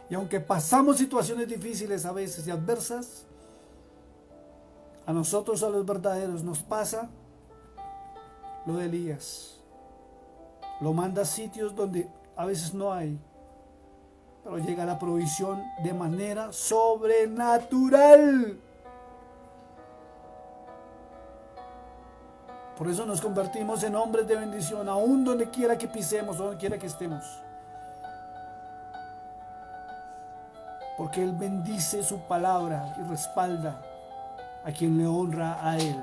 Y aunque pasamos situaciones difíciles a veces y adversas, a nosotros, a los verdaderos, nos pasa lo de Elías. Lo manda a sitios donde a veces no hay, pero llega la provisión de manera sobrenatural. Por eso nos convertimos en hombres de bendición, aún donde quiera que pisemos, donde quiera que estemos. Porque Él bendice su palabra y respalda a quien le honra a Él.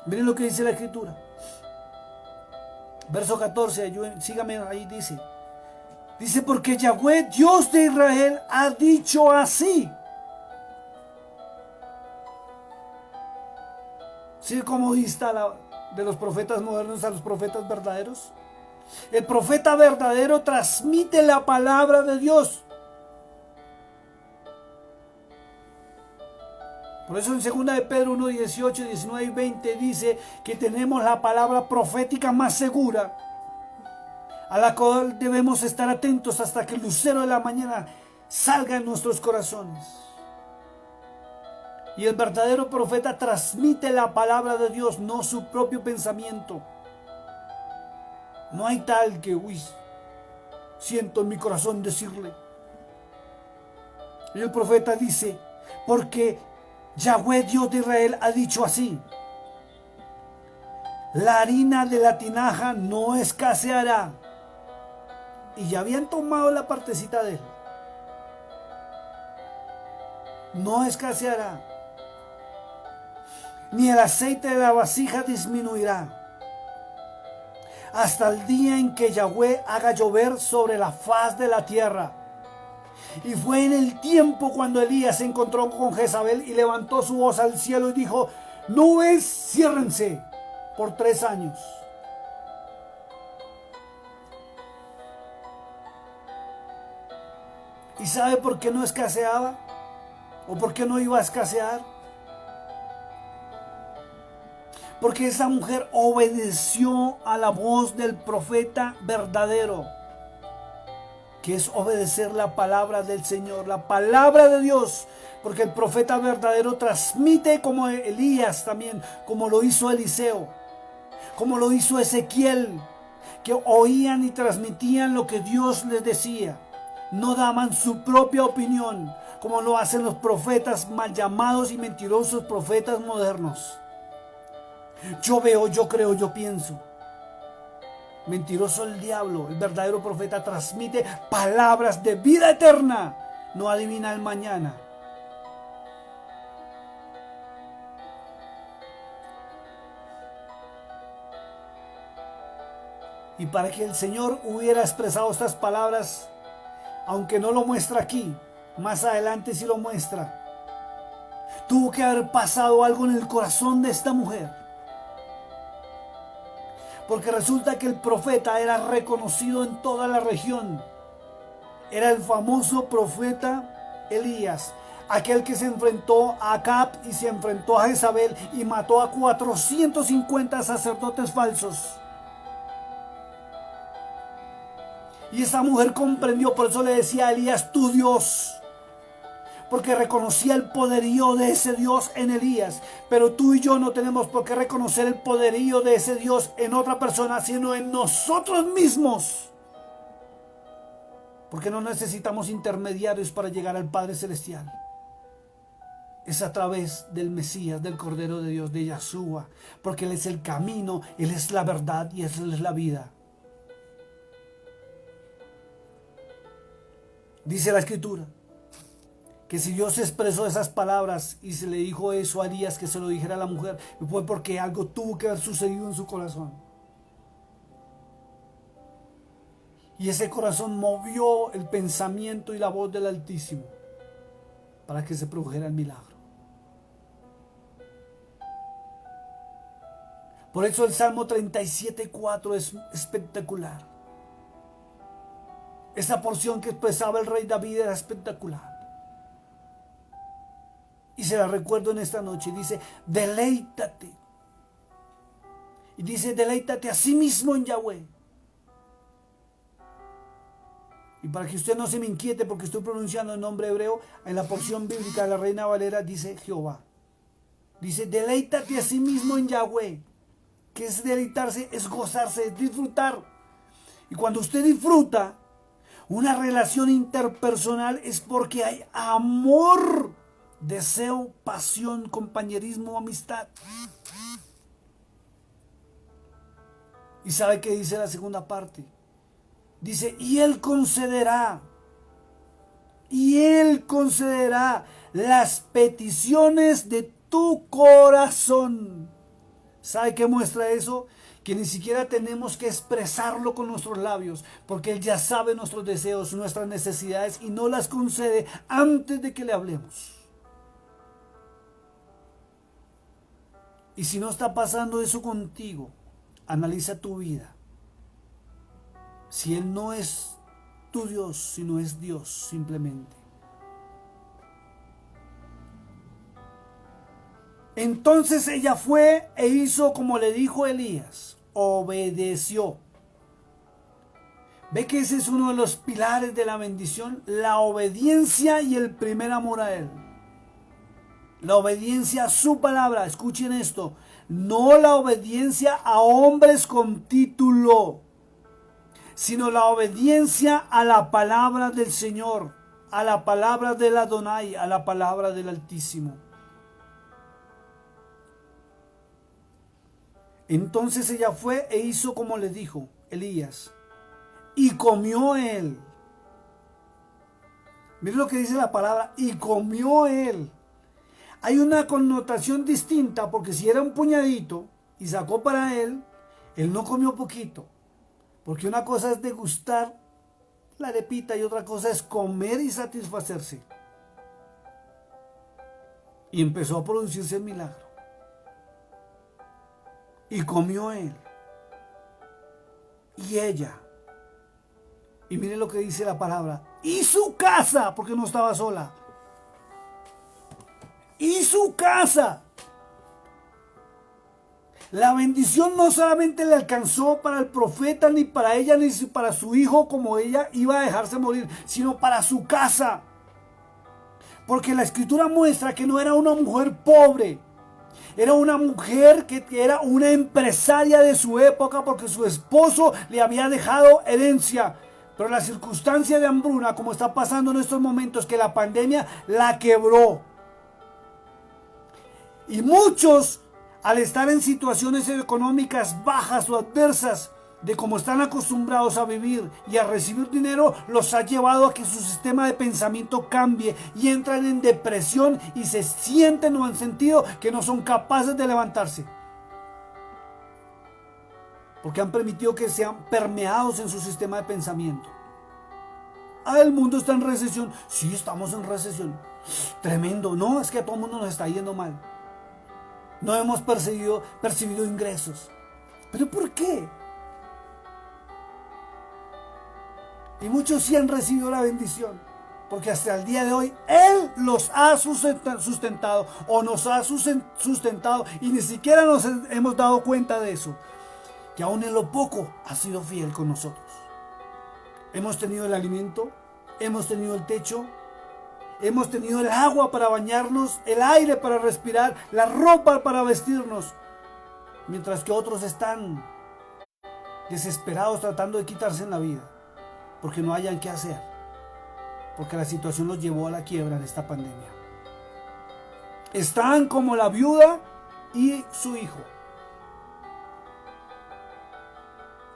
Miren lo que dice la Escritura. Verso 14, sígame ahí, dice. Dice, porque Yahweh, Dios de Israel, ha dicho así. ¿Sí cómo dista de los profetas modernos a los profetas verdaderos? El profeta verdadero transmite la palabra de Dios. Por eso en 2 de Pedro 1, 18, 19 y 20 dice que tenemos la palabra profética más segura, a la cual debemos estar atentos hasta que el lucero de la mañana salga en nuestros corazones. Y el verdadero profeta transmite la palabra de Dios, no su propio pensamiento. No hay tal que, siento en mi corazón decirle. Y el profeta dice, porque Yahweh, Dios de Israel, ha dicho así. La harina de la tinaja no escaseará. Y ya habían tomado la partecita de él. No escaseará. Ni el aceite de la vasija disminuirá. Hasta el día en que Yahweh haga llover sobre la faz de la tierra. Y fue en el tiempo cuando Elías se encontró con Jezabel y levantó su voz al cielo y dijo, nubes, ciérrense por 3 años. ¿Y sabe por qué no escaseaba? ¿O por qué no iba a escasear? Porque esa mujer obedeció a la voz del profeta verdadero, que es obedecer la palabra del Señor, la palabra de Dios. Porque el profeta verdadero transmite como Elías también, como lo hizo Eliseo, como lo hizo Ezequiel, que oían y transmitían lo que Dios les decía. No daban su propia opinión, como lo hacen los profetas mal llamados y mentirosos profetas modernos. Yo veo, yo creo, yo pienso. Mentiroso el diablo. El verdadero profeta transmite palabras de vida eterna, no adivina el mañana. Y para que el Señor hubiera expresado estas palabras, aunque no lo muestra aquí, más adelante sí lo muestra, tuvo que haber pasado algo en el corazón de esta mujer. Porque resulta que el profeta era reconocido en toda la región. Era el famoso profeta Elías, aquel que se enfrentó a Acab y se enfrentó a Jezabel y mató a 450 sacerdotes falsos. Y esa mujer comprendió, por eso le decía a Elías, tu Dios. Porque reconocía el poderío de ese Dios en Elías. Pero tú y yo no tenemos por qué reconocer el poderío de ese Dios en otra persona, sino en nosotros mismos. Porque no necesitamos intermediarios para llegar al Padre Celestial. Es a través del Mesías, del Cordero de Dios, de Yahshua. Porque Él es el camino, Él es la verdad y Él es la vida. Dice la Escritura que si Dios expresó esas palabras y se le dijo eso a Elías, que se lo dijera a la mujer, fue porque algo tuvo que haber sucedido en su corazón. Y ese corazón movió el pensamiento y la voz del Altísimo para que se produjera el milagro. Por eso el Salmo 37:4 es espectacular. Esa porción que expresaba el rey David era espectacular. Y se la recuerdo en esta noche. Dice, deleítate. Y dice, deleítate a sí mismo en Yahweh. Y para que usted no se me inquiete porque estoy pronunciando el nombre hebreo, en la porción bíblica de la Reina Valera dice Jehová. Dice, deleítate a sí mismo en Yahweh. ¿Qué es deleitarse? Es gozarse, es disfrutar. Y cuando usted disfruta una relación interpersonal es porque hay amor, deseo, pasión, compañerismo, amistad. ¿Y sabe qué dice la segunda parte? Dice, y Él concederá las peticiones de tu corazón. ¿Sabe qué muestra eso? Que ni siquiera tenemos que expresarlo con nuestros labios, porque Él ya sabe nuestros deseos, nuestras necesidades y no las concede antes de que le hablemos. Y si no está pasando eso contigo, analiza tu vida. Si Él no es tu Dios, sino es Dios simplemente. Entonces ella fue e hizo como le dijo Elías, obedeció. Ve que ese es uno de los pilares de la bendición, la obediencia y el primer amor a Él. La obediencia a su palabra, escuchen esto, no la obediencia a hombres con título, sino la obediencia a la palabra del Señor, a la palabra del Adonai, a la palabra del Altísimo. Entonces ella fue e hizo como le dijo Elías, y comió él. Miren lo que dice la palabra, y comió él. Hay una connotación distinta, porque si era un puñadito y sacó para él, él no comió poquito. Porque una cosa es degustar la arepita y otra cosa es comer y satisfacerse. Y empezó a producirse el milagro. Y comió él. Y ella. Y miren lo que dice la palabra. Y su casa, porque no estaba sola. y su casa. La bendición no solamente le alcanzó para el profeta, ni para ella, ni para su hijo, como ella iba a dejarse morir, sino para su casa. Porque la escritura muestra que no era una mujer pobre, era una mujer que era una empresaria de su época, porque su esposo le había dejado herencia. Pero la circunstancia de hambruna, como está pasando en estos momentos, que la pandemia la quebró. Y muchos, al estar en situaciones económicas bajas o adversas, de cómo están acostumbrados a vivir y a recibir dinero, los ha llevado a que su sistema de pensamiento cambie y entran en depresión y se sienten o han sentido que no son capaces de levantarse. Porque han permitido que sean permeados en su sistema de pensamiento. El mundo está en recesión. Sí, estamos en recesión. Tremendo. No, es que a todo el mundo nos está yendo mal. No hemos percibido ingresos. ¿Pero por qué? Y muchos sí han recibido la bendición. Porque hasta el día de hoy Él los ha sustentado o nos ha sustentado y ni siquiera nos hemos dado cuenta de eso. Que aún en lo poco ha sido fiel con nosotros. Hemos tenido el alimento, hemos tenido el techo, hemos tenido el agua para bañarnos, el aire para respirar, la ropa para vestirnos. Mientras que otros están desesperados tratando de quitarse en la vida. Porque no hayan qué hacer. Porque la situación los llevó a la quiebra en esta pandemia. Están como la viuda y su hijo.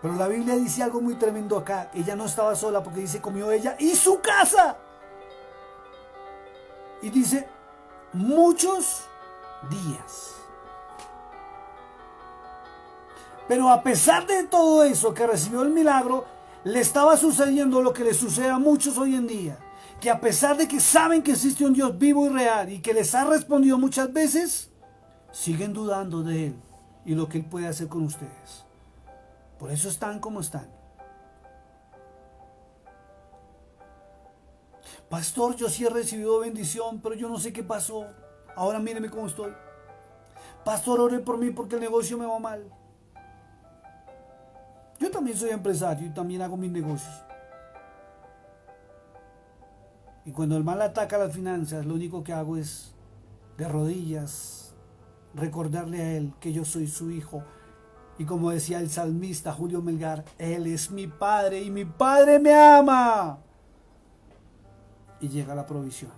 Pero la Biblia dice algo muy tremendo acá. Ella no estaba sola porque dice comió ella y su casa. Y dice muchos días. Pero a pesar de todo eso que recibió el milagro, le estaba sucediendo lo que le sucede a muchos hoy en día. Que a pesar de que saben que existe un Dios vivo y real y que les ha respondido muchas veces, siguen dudando de Él y lo que Él puede hacer con ustedes. Por eso están como están. Pastor, yo sí he recibido bendición, pero yo no sé qué pasó. Ahora míreme cómo estoy. Pastor, ore por mí porque el negocio me va mal. Yo también soy empresario y también hago mis negocios. Y cuando el mal ataca las finanzas, lo único que hago es, de rodillas, recordarle a Él que yo soy su hijo. Y como decía el salmista Julio Melgar, Él es mi Padre y mi Padre me ama. Y llega la provisión.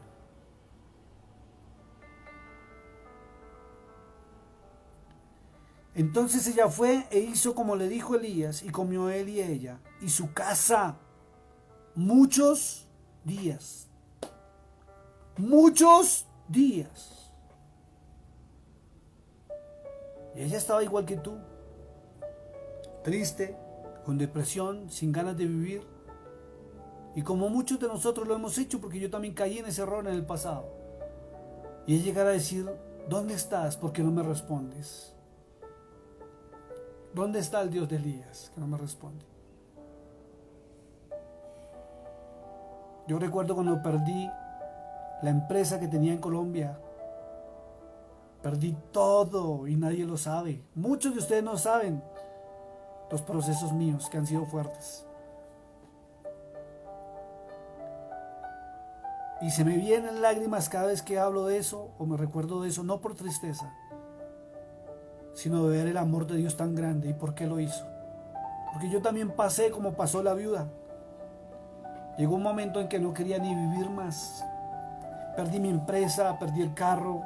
Entonces ella fue e hizo como le dijo Elías, y comió él y ella, y su casa, muchos días. Muchos días. Y ella estaba igual que tú. Triste, con depresión, sin ganas de vivir. Y como muchos de nosotros lo hemos hecho, porque yo también caí en ese error en el pasado. Y es llegar a decir, ¿dónde estás? ¿Por qué no me respondes? ¿Dónde está el Dios de Elías? Que no me responde. Yo recuerdo cuando perdí la empresa que tenía en Colombia. Perdí todo y nadie lo sabe. Muchos de ustedes no saben los procesos míos que han sido fuertes. Y se me vienen lágrimas cada vez que hablo de eso o me recuerdo de eso, no por tristeza, sino de ver el amor de Dios tan grande. ¿Y por qué lo hizo? Porque yo también pasé como pasó la viuda. Llegó un momento en que no quería ni vivir más. Perdí mi empresa, perdí el carro,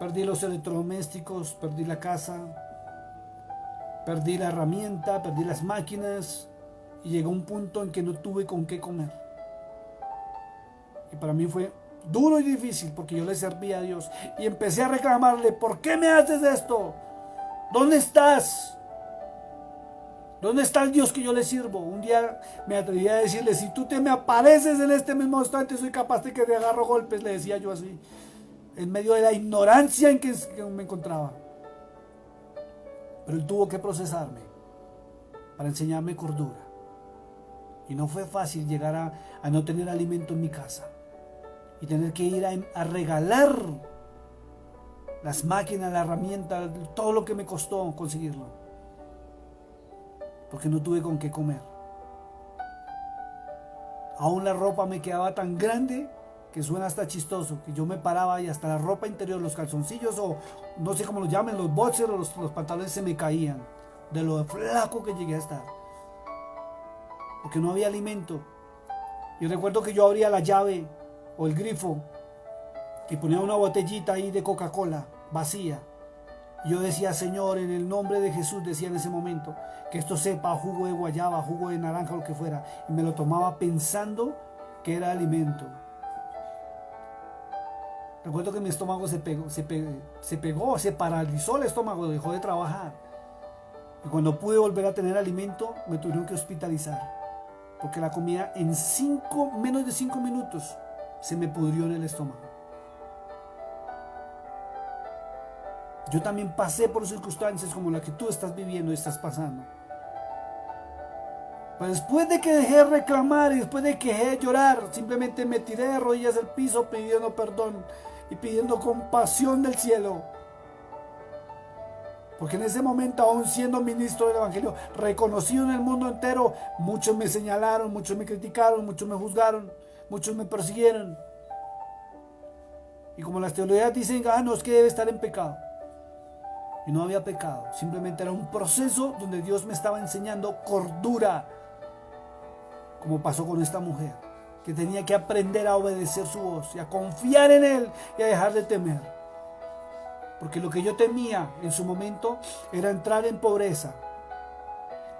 perdí los electrodomésticos, perdí la casa, perdí la herramienta, perdí las máquinas y llegó un punto en que no tuve con qué comer. Y para mí fue duro y difícil porque yo le servía a Dios y empecé a reclamarle, ¿por qué me haces esto? ¿Dónde estás? ¿Dónde está el Dios que yo le sirvo? Un día me atreví a decirle, si tú te me apareces en este mismo instante, soy capaz de que te agarro golpes, le decía yo así, en medio de la ignorancia en que me encontraba. Pero él tuvo que procesarme para enseñarme cordura. Y no fue fácil llegar a no tener alimento en mi casa. y tener que ir a regalar las máquinas, la herramienta, todo lo que me costó conseguirlo, porque no tuve con qué comer. Aún la ropa me quedaba tan grande que suena hasta chistoso, que yo me paraba y hasta la ropa interior, los calzoncillos o no sé cómo los llamen, los boxers o los pantalones se me caían de lo flaco que llegué a estar, porque no había alimento. Y recuerdo que yo abría la llave o el grifo y ponía una botellita ahí de Coca-Cola vacía. Y yo decía, Señor, en el nombre de Jesús, decía en ese momento, que esto sepa jugo de guayaba, jugo de naranja, lo que fuera. Y me lo tomaba pensando que era alimento. Recuerdo que mi estómago se paralizó el estómago, dejó de trabajar. Y cuando pude volver a tener alimento, me tuvieron que hospitalizar. Porque la comida en menos de 5 minutos se me pudrió en el estómago. Yo también pasé por circunstancias como la que tú estás viviendo y estás pasando. Pero después de que dejé de reclamar y después de que dejé de llorar, simplemente me tiré de rodillas al piso pidiendo perdón y pidiendo compasión del cielo. Porque en ese momento, aún siendo ministro del Evangelio, reconocido en el mundo entero, muchos me señalaron, muchos me criticaron, muchos me juzgaron, muchos me persiguieron. Y como las teologías dicen, no, es que debe estar en pecado. Y no había pecado, simplemente era un proceso donde Dios me estaba enseñando cordura, como pasó con esta mujer, que tenía que aprender a obedecer su voz y a confiar en Él y a dejar de temer. Porque lo que yo temía en su momento era entrar en pobreza,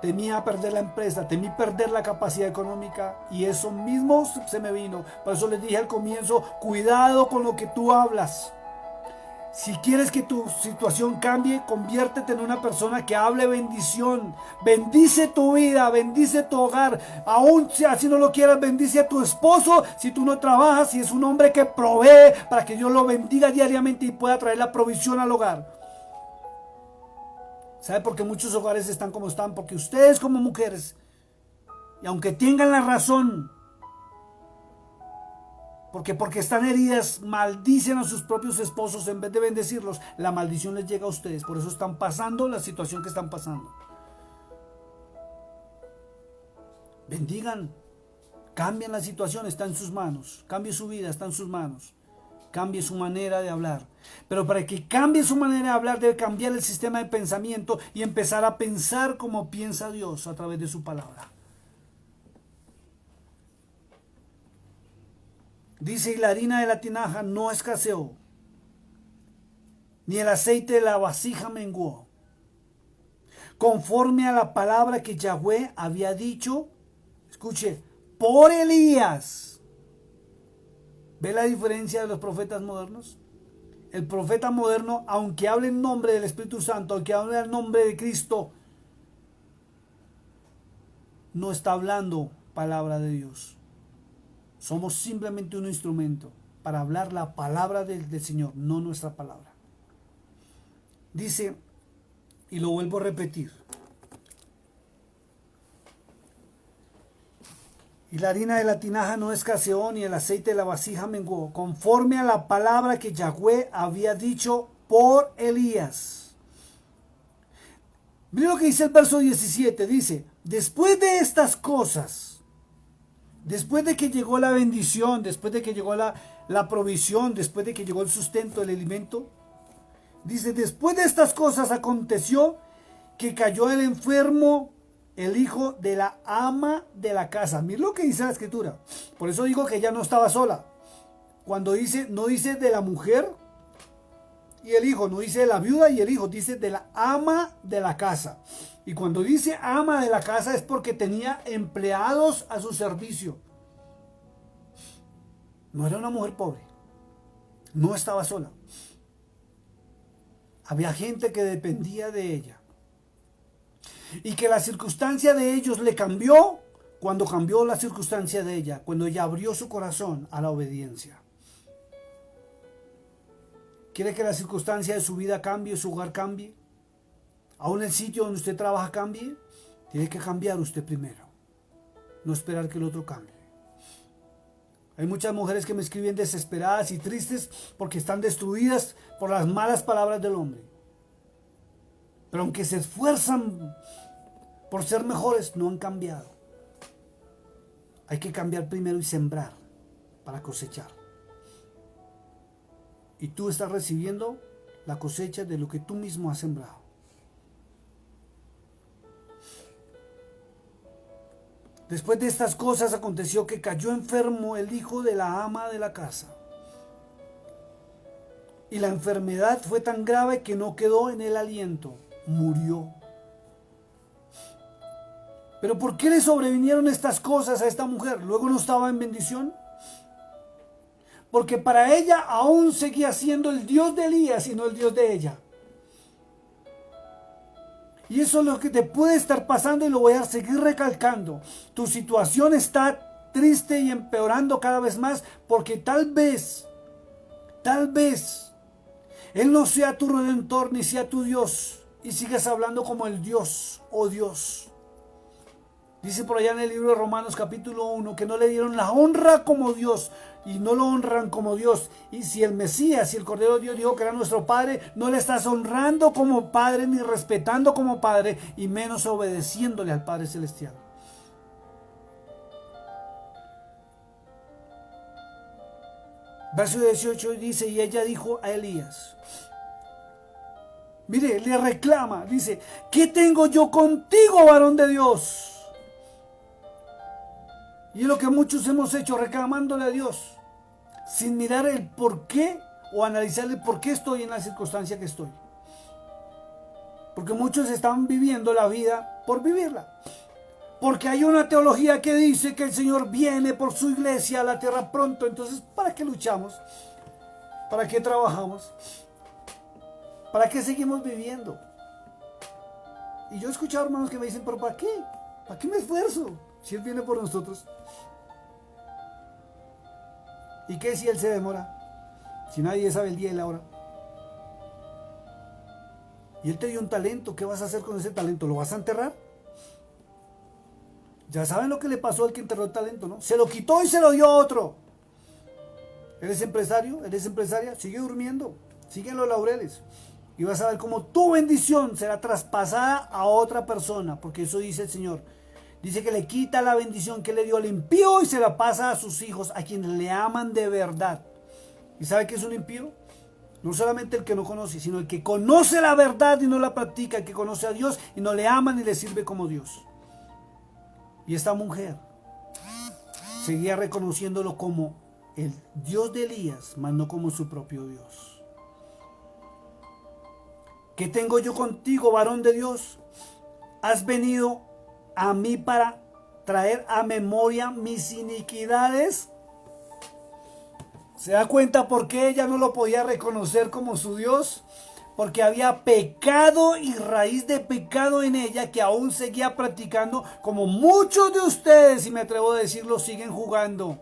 temía perder la empresa, temí perder la capacidad económica y eso mismo se me vino. Por eso les dije al comienzo, cuidado con lo que tú hablas. Si quieres que tu situación cambie, conviértete en una persona que hable bendición. Bendice tu vida, bendice tu hogar. Aún si así no lo quieras, bendice a tu esposo. Si tú no trabajas, si es un hombre que provee para que Dios lo bendiga diariamente y pueda traer la provisión al hogar. ¿Sabe por qué muchos hogares están como están? Porque ustedes como mujeres, y aunque tengan la razón, porque están heridas, maldicen a sus propios esposos en vez de bendecirlos. La maldición les llega a ustedes. Por eso están pasando la situación que están pasando. Bendigan. Cambien la situación, está en sus manos. Cambie su vida, está en sus manos. Cambie su manera de hablar. Pero para que cambie su manera de hablar, debe cambiar el sistema de pensamiento y empezar a pensar como piensa Dios a través de su palabra. Dice, y la harina de la tinaja no escaseó, ni el aceite de la vasija menguó, conforme a la palabra que Yahweh había dicho, escuche, por Elías. ¿Ve la diferencia de los profetas modernos? El profeta moderno, aunque hable en nombre del Espíritu Santo, aunque hable en nombre de Cristo, no está hablando palabra de Dios. Somos simplemente un instrumento para hablar la palabra del Señor, no nuestra palabra. Dice, y lo vuelvo a repetir, y la harina de la tinaja no escaseó, ni el aceite de la vasija menguó, conforme a la palabra que Yahweh había dicho por Elías. Mira lo que dice el verso 17, dice, después de estas cosas, después de que llegó la bendición, después de que llegó la provisión, después de que llegó el sustento, el alimento, dice, después de estas cosas aconteció que cayó el enfermo, el hijo de la ama de la casa. Mira lo que dice la escritura. Por eso digo que ella no estaba sola. Cuando dice, no dice de la mujer y el hijo, no dice de la viuda y el hijo, dice de la ama de la casa. Y cuando dice ama de la casa es porque tenía empleados a su servicio. No era una mujer pobre. No estaba sola. Había gente que dependía de ella. Y que la circunstancia de ellos le cambió cuando cambió la circunstancia de ella, cuando ella abrió su corazón a la obediencia. ¿Quiere que la circunstancia de su vida cambie, su hogar cambie? ¿Aún el sitio donde usted trabaja cambie? Tiene que cambiar usted primero. No esperar que el otro cambie. Hay muchas mujeres que me escriben desesperadas y tristes porque están destruidas por las malas palabras del hombre. Pero aunque se esfuerzan por ser mejores, no han cambiado. Hay que cambiar primero y sembrar para cosechar. Y tú estás recibiendo la cosecha de lo que tú mismo has sembrado. Después de estas cosas aconteció que cayó enfermo el hijo de la ama de la casa. Y la enfermedad fue tan grave que no quedó en el aliento, murió. ¿Pero por qué le sobrevinieron estas cosas a esta mujer? ¿Luego no estaba en bendición? Porque para ella aún seguía siendo el Dios de Elías y no el Dios de ella. Y eso es lo que te puede estar pasando y lo voy a seguir recalcando. Tu situación está triste y empeorando cada vez más porque tal vez, Él no sea tu redentor ni sea tu Dios y sigues hablando como el Dios o Dios. Dice por allá en el libro de Romanos capítulo 1 que no le dieron la honra como Dios y no lo honran como Dios. Y si el Mesías, si el Cordero de Dios dijo que era nuestro Padre, no le estás honrando como Padre ni respetando como Padre y menos obedeciéndole al Padre Celestial. Verso 18 dice, y ella dijo a Elías, mire, le reclama, dice, ¿qué tengo yo contigo, varón de Dios? Y es lo que muchos hemos hecho, reclamándole a Dios, sin mirar el por qué o analizar el por qué estoy en la circunstancia que estoy. Porque muchos están viviendo la vida por vivirla. Porque hay una teología que dice que el Señor viene por su iglesia a la tierra pronto. Entonces, ¿para qué luchamos? ¿Para qué trabajamos? ¿Para qué seguimos viviendo? Y yo he escuchado hermanos que me dicen, ¿pero para qué? ¿Para qué me esfuerzo? Si Él viene por nosotros. ¿Y qué si Él se demora? Si nadie sabe el día y la hora. Y Él te dio un talento, ¿qué vas a hacer con ese talento? ¿Lo vas a enterrar? Ya saben lo que le pasó al que enterró el talento, ¿no? Se lo quitó y se lo dio a otro. ¿Eres empresario? ¿Eres empresaria? Sigue durmiendo. Sigue en los laureles. Y vas a ver cómo tu bendición será traspasada a otra persona. Porque eso dice el Señor. Dice que le quita la bendición que le dio al impío y se la pasa a sus hijos, a quienes le aman de verdad. ¿Y sabe qué es un impío? No solamente el que no conoce, sino el que conoce la verdad y no la practica, el que conoce a Dios y no le ama ni le sirve como Dios. Y esta mujer seguía reconociéndolo como el Dios de Elías, mas no como su propio Dios. ¿Qué tengo yo contigo, varón de Dios? ¿Has venido a mí para traer a memoria mis iniquidades? ¿Se da cuenta por qué ella no lo podía reconocer como su Dios? Porque había pecado y raíz de pecado en ella que aún seguía practicando, como muchos de ustedes, y me atrevo a decirlo, siguen jugando.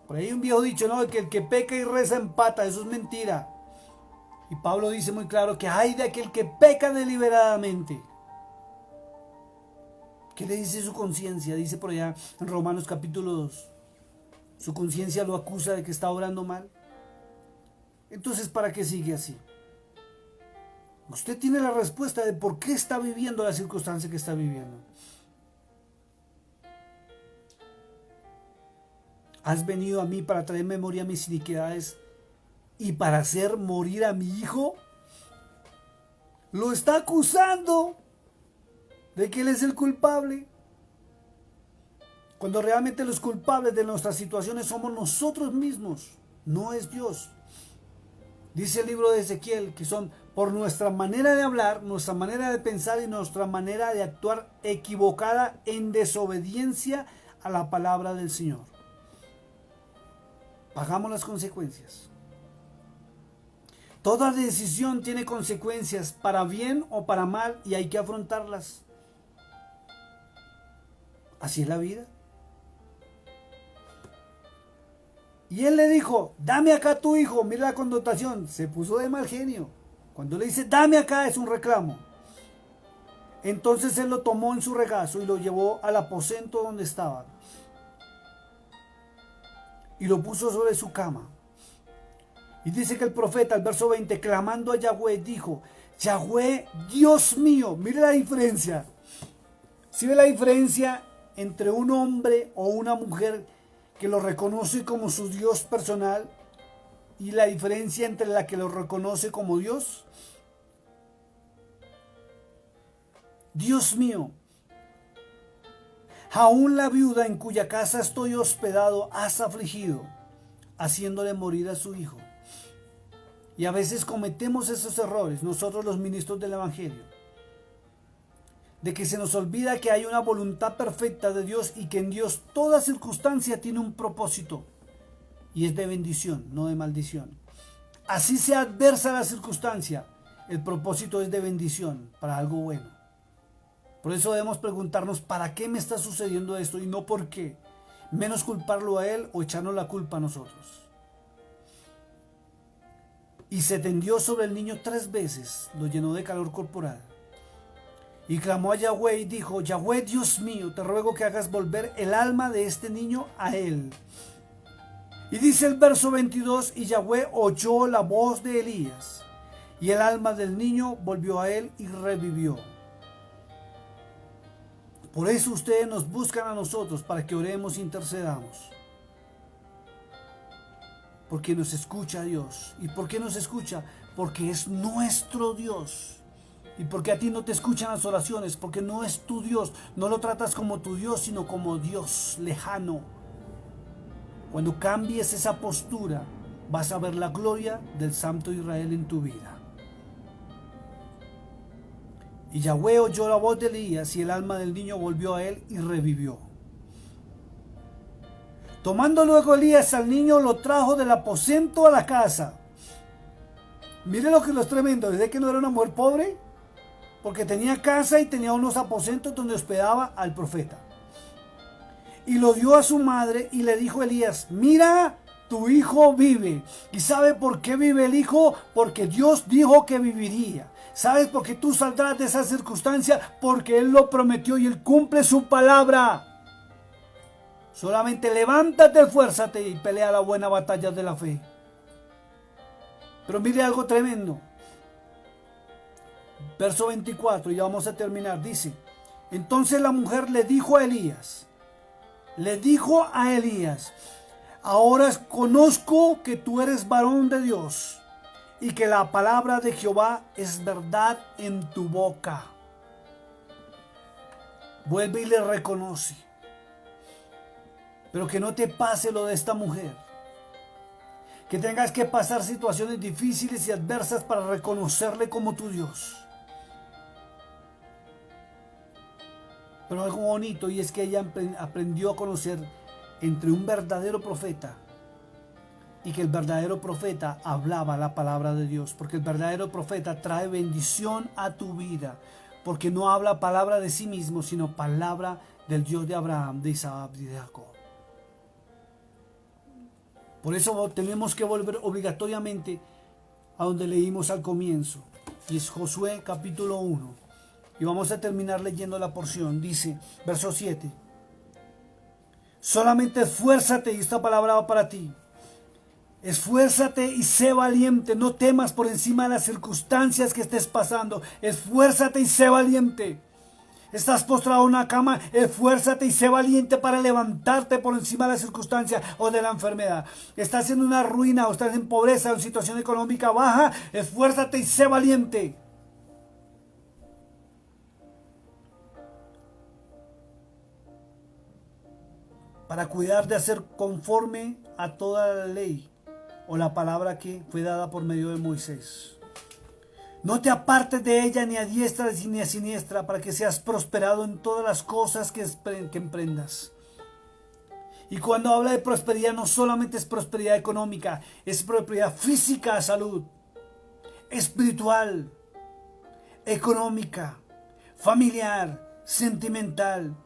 Por ahí hay un viejo dicho, ¿no? Que el que peca y reza empata, eso es mentira. Y Pablo dice muy claro que hay de aquel que peca deliberadamente. ¿Qué le dice su conciencia? Dice por allá en Romanos capítulo 2. Su conciencia lo acusa de que está obrando mal. Entonces, ¿para qué sigue así? Usted tiene la respuesta de por qué está viviendo la circunstancia que está viviendo. ¿Has venido a mí para traer memoria a mis iniquidades y para hacer morir a mi hijo? Lo está acusando de que él es el culpable. Cuando realmente los culpables de nuestras situaciones somos nosotros mismos, no es Dios. Dice el libro de Ezequiel que son por nuestra manera de hablar, nuestra manera de pensar y nuestra manera de actuar equivocada en desobediencia a la palabra del Señor. Pagamos las consecuencias. Toda decisión tiene consecuencias para bien o para mal y hay que afrontarlas. Así es la vida. Y él le dijo, dame acá tu hijo. Mira la connotación, se puso de mal genio. Cuando le dice, dame acá, es un reclamo. Entonces él lo tomó en su regazo y lo llevó al aposento donde estaba. y lo puso sobre su cama. Y dice que el profeta, el verso 20, clamando a Yahweh, dijo: Yahweh, Dios mío. Mire la diferencia. ¿Sí ve la diferencia entre un hombre o una mujer que lo reconoce como su Dios personal y la diferencia entre la que lo reconoce como Dios? Dios mío, aún la viuda en cuya casa estoy hospedado has afligido, haciéndole morir a su hijo. Y a veces cometemos esos errores, nosotros los ministros del Evangelio, de que se nos olvida que hay una voluntad perfecta de Dios y que en Dios toda circunstancia tiene un propósito y es de bendición, no de maldición. Así sea adversa la circunstancia, el propósito es de bendición para algo bueno. Por eso debemos preguntarnos: ¿para qué me está sucediendo esto? Y no por qué. Menos culparlo a él o echarnos la culpa a nosotros. Y se tendió sobre el niño 3 veces, lo llenó de calor corporal. Y clamó a Yahweh y dijo: Yahweh, Dios mío, te ruego que hagas volver el alma de este niño a él. Y dice el verso 22, y Yahweh oyó la voz de Elías, y el alma del niño volvió a él y revivió. Por eso ustedes nos buscan a nosotros, para que oremos e intercedamos. Porque nos escucha Dios. ¿Y por qué nos escucha? Porque es nuestro Dios. ¿Y porque a ti no te escuchan las oraciones? Porque no es tu Dios. No lo tratas como tu Dios, sino como Dios lejano. Cuando cambies esa postura, vas a ver la gloria del Santo Israel en tu vida. Y Yahweh oyó la voz de Elías, y el alma del niño volvió a él y revivió. Tomando luego Elías al niño, lo trajo del aposento a la casa. Mire lo que es tremendo. Desde que no era una mujer pobre, porque tenía casa y tenía unos aposentos donde hospedaba al profeta. Y lo dio a su madre, y le dijo a Elías: mira, tu hijo vive. ¿Y sabe por qué vive el hijo? Porque Dios dijo que viviría. ¿Sabes por qué tú saldrás de esa circunstancia? Porque Él lo prometió y Él cumple su palabra. Solamente levántate, esfuérzate y pelea la buena batalla de la fe. Pero mire algo tremendo. Verso 24, ya vamos a terminar, dice: entonces la mujer le dijo a Elías, ahora conozco que tú eres varón de Dios y que la palabra de Jehová es verdad en tu boca. Vuelve y le reconoce. Pero que no te pase lo de esta mujer. Que tengas que pasar situaciones difíciles y adversas para reconocerle como tu Dios. Pero algo bonito, y es que ella aprendió a conocer entre un verdadero profeta y que el verdadero profeta hablaba la palabra de Dios, porque el verdadero profeta trae bendición a tu vida, porque no habla palabra de sí mismo, sino palabra del Dios de Abraham, de Isaac y de Jacob. Por eso tenemos que volver obligatoriamente a donde leímos al comienzo, y es Josué capítulo 1, y vamos a terminar leyendo la porción. Dice, verso 7: solamente esfuérzate, y esta palabra va para ti. Esfuérzate y sé valiente, no temas por encima de las circunstancias que estés pasando. Esfuérzate y sé valiente. Estás postrado en una cama, esfuérzate y sé valiente para levantarte por encima de la circunstancia o de la enfermedad. Estás en una ruina o estás en pobreza o en situación económica baja, esfuérzate y sé valiente. Para cuidar de hacer conforme a toda la ley o la palabra que fue dada por medio de Moisés. No te apartes de ella ni a diestra ni a siniestra, para que seas prosperado en todas las cosas que emprendas. Y cuando habla de prosperidad, no solamente es prosperidad económica, es prosperidad física, salud, espiritual, económica, familiar, sentimental.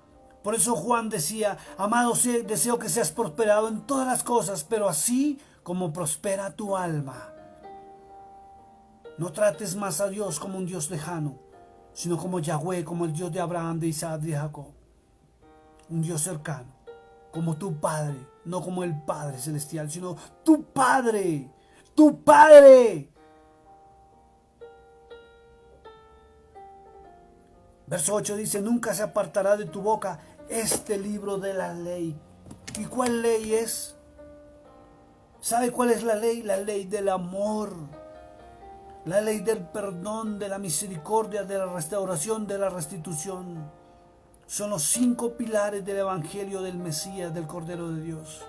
Por eso Juan decía: amado, deseo que seas prosperado en todas las cosas, pero así como prospera tu alma. No trates más a Dios como un Dios lejano, sino como Yahweh, como el Dios de Abraham, de Isaac, de Jacob. Un Dios cercano. como tu Padre, no como el Padre Celestial, sino tu Padre, tu Padre. Verso 8 dice, nunca se apartará de tu boca este libro de la ley. ¿Y cuál ley es? ¿Sabe cuál es la ley? La ley del amor, la ley del perdón, de la misericordia, de la restauración, de la restitución. Son los 5 pilares del Evangelio del Mesías, del Cordero de Dios.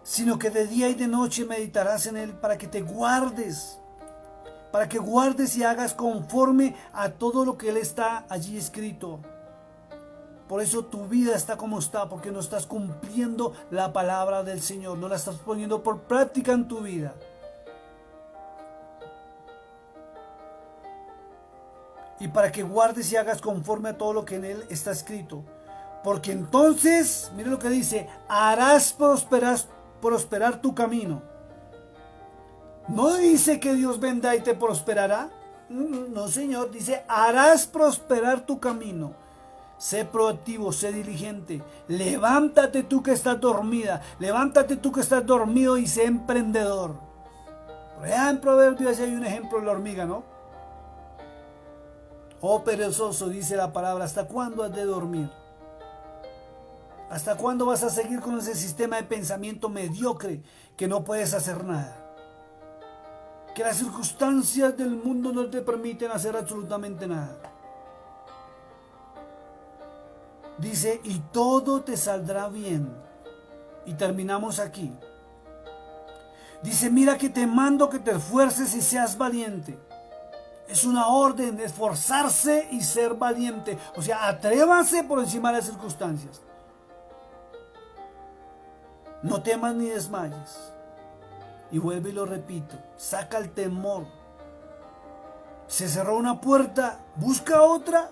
Sino que de día y de noche meditarás en él para que te guardes, para que guardes y hagas conforme a todo lo que él está allí escrito. Por eso tu vida está como está, porque no estás cumpliendo la palabra del Señor, no la estás poniendo por práctica en tu vida. Y para que guardes y hagas conforme a todo lo que en él está escrito. Porque entonces, mire lo que dice, harás prosperar tu camino. No dice que Dios vendrá y te prosperará. No, Señor, dice, harás prosperar tu camino. Sé proactivo, sé diligente. Levántate tú que estás dormida. Levántate tú que estás dormido y sé emprendedor. Por allá en Proverbios hay un ejemplo de la hormiga, ¿no? Oh perezoso, dice la palabra, ¿hasta cuándo has de dormir? ¿Hasta cuándo vas a seguir con ese sistema de pensamiento mediocre que no puedes hacer nada? Que las circunstancias del mundo no te permiten hacer absolutamente nada. Dice, y todo te saldrá bien. Y terminamos aquí. Dice, mira que te mando que te esfuerces y seas valiente. Es una orden de esforzarse y ser valiente. O sea, atrévase por encima de las circunstancias. No temas ni desmayes. Y vuelve y lo repito, saca el temor. Se cerró una puerta, busca otra.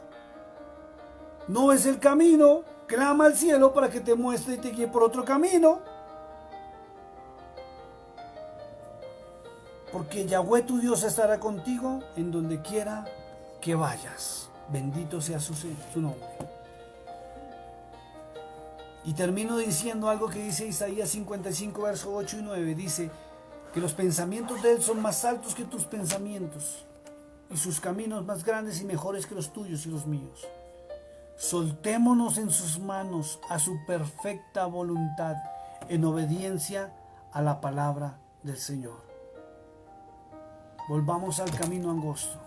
No ves el camino, clama al cielo para que te muestre y te guíe por otro camino. Porque Yahweh tu Dios estará contigo en donde quiera que vayas. Bendito sea su nombre. Y termino diciendo algo que dice Isaías 55, versos 8 y 9. Dice que los pensamientos de él son más altos que tus pensamientos, y sus caminos más grandes y mejores que los tuyos y los míos. Soltémonos en sus manos a su perfecta voluntad, en obediencia a la palabra del Señor. Volvamos al camino angosto.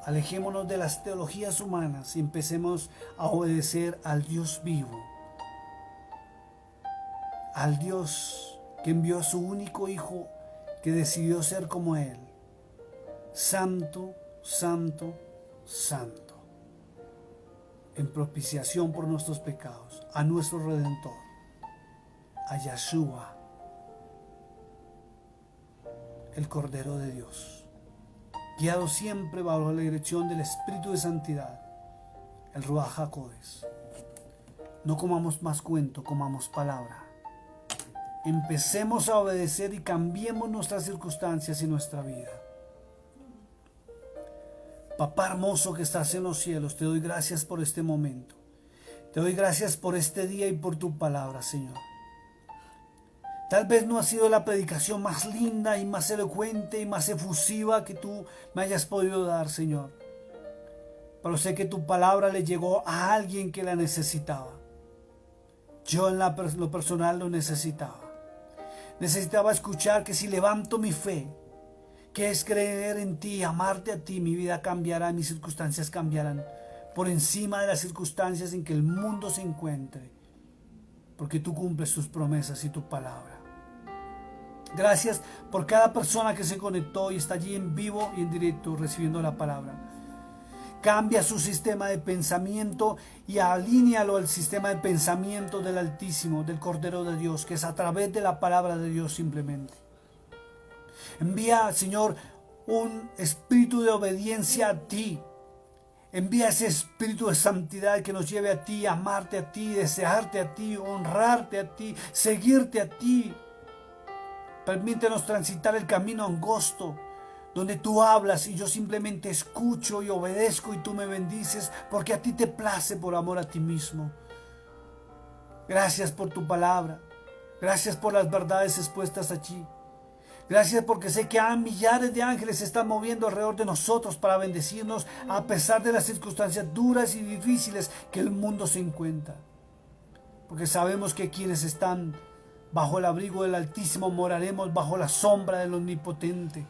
Alejémonos de las teologías humanas y empecemos a obedecer al Dios vivo. Al Dios que envió a su único Hijo, que decidió ser como Él. Santo, santo, santo. En propiciación por nuestros pecados. A nuestro Redentor. A Yahshua, el Cordero de Dios, guiado siempre bajo la dirección del Espíritu de Santidad, el Ruach HaKodesh. No comamos más cuento, comamos palabra. Empecemos a obedecer y cambiemos nuestras circunstancias y nuestra vida. Papá hermoso que estás en los cielos, te doy gracias por este momento. Te doy gracias por este día y por tu palabra, Señor. Tal vez no ha sido la predicación más linda y más elocuente y más efusiva que tú me hayas podido dar, Señor. Pero sé que tu palabra le llegó a alguien que la necesitaba. Yo en lo personal lo necesitaba. Necesitaba escuchar que si levanto mi fe, que es creer en ti, amarte a ti, mi vida cambiará, mis circunstancias cambiarán. Por encima de las circunstancias en que el mundo se encuentre. Porque tú cumples tus promesas y tu palabra. Gracias por cada persona que se conectó y está allí en vivo y en directo recibiendo la palabra. Cambia su sistema de pensamiento y alínealo al sistema de pensamiento del Altísimo, del Cordero de Dios, que es a través de la palabra de Dios simplemente. Envía, Señor, un espíritu de obediencia a ti. Envía ese espíritu de santidad que nos lleve a ti, amarte a ti, desearte a ti, honrarte a ti, seguirte a ti. Permítenos transitar el camino angosto, donde tú hablas y yo simplemente escucho y obedezco y tú me bendices, porque a ti te place por amor a ti mismo. Gracias por tu palabra. Gracias por las verdades expuestas allí. Gracias porque sé que millares de ángeles se están moviendo alrededor de nosotros para bendecirnos a pesar de las circunstancias duras y difíciles que el mundo se encuentra. Porque sabemos que quienes están bajo el abrigo del Altísimo moraremos bajo la sombra del Omnipotente.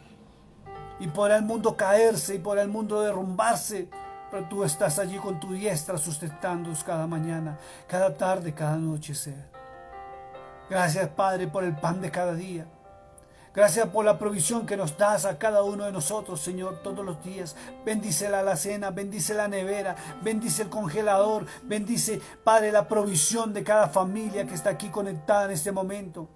Y podrá el mundo caerse y podrá el mundo derrumbarse, pero tú estás allí con tu diestra sustentándonos cada mañana, cada tarde, cada anochecer. Gracias, Padre, por el pan de cada día. Gracias por la provisión que nos das a cada uno de nosotros, Señor, todos los días. Bendice la alacena, bendice la nevera, bendice el congelador, bendice, Padre, la provisión de cada familia que está aquí conectada en este momento.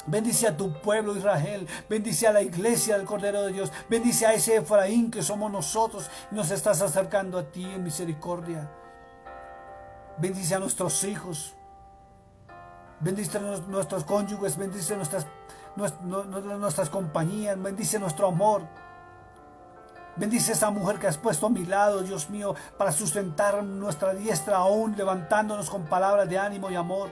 Bendice a tu pueblo Israel, bendice a la iglesia del Cordero de Dios, bendice a ese Efraín que somos nosotros y nos estás acercando a ti en misericordia. Bendice a nuestros hijos, bendice a nuestros cónyuges, bendice a nuestras compañías, bendice nuestro amor. Bendice a esa mujer que has puesto a mi lado, Dios mío, para sustentar nuestra diestra aún, levantándonos con palabras de ánimo y amor.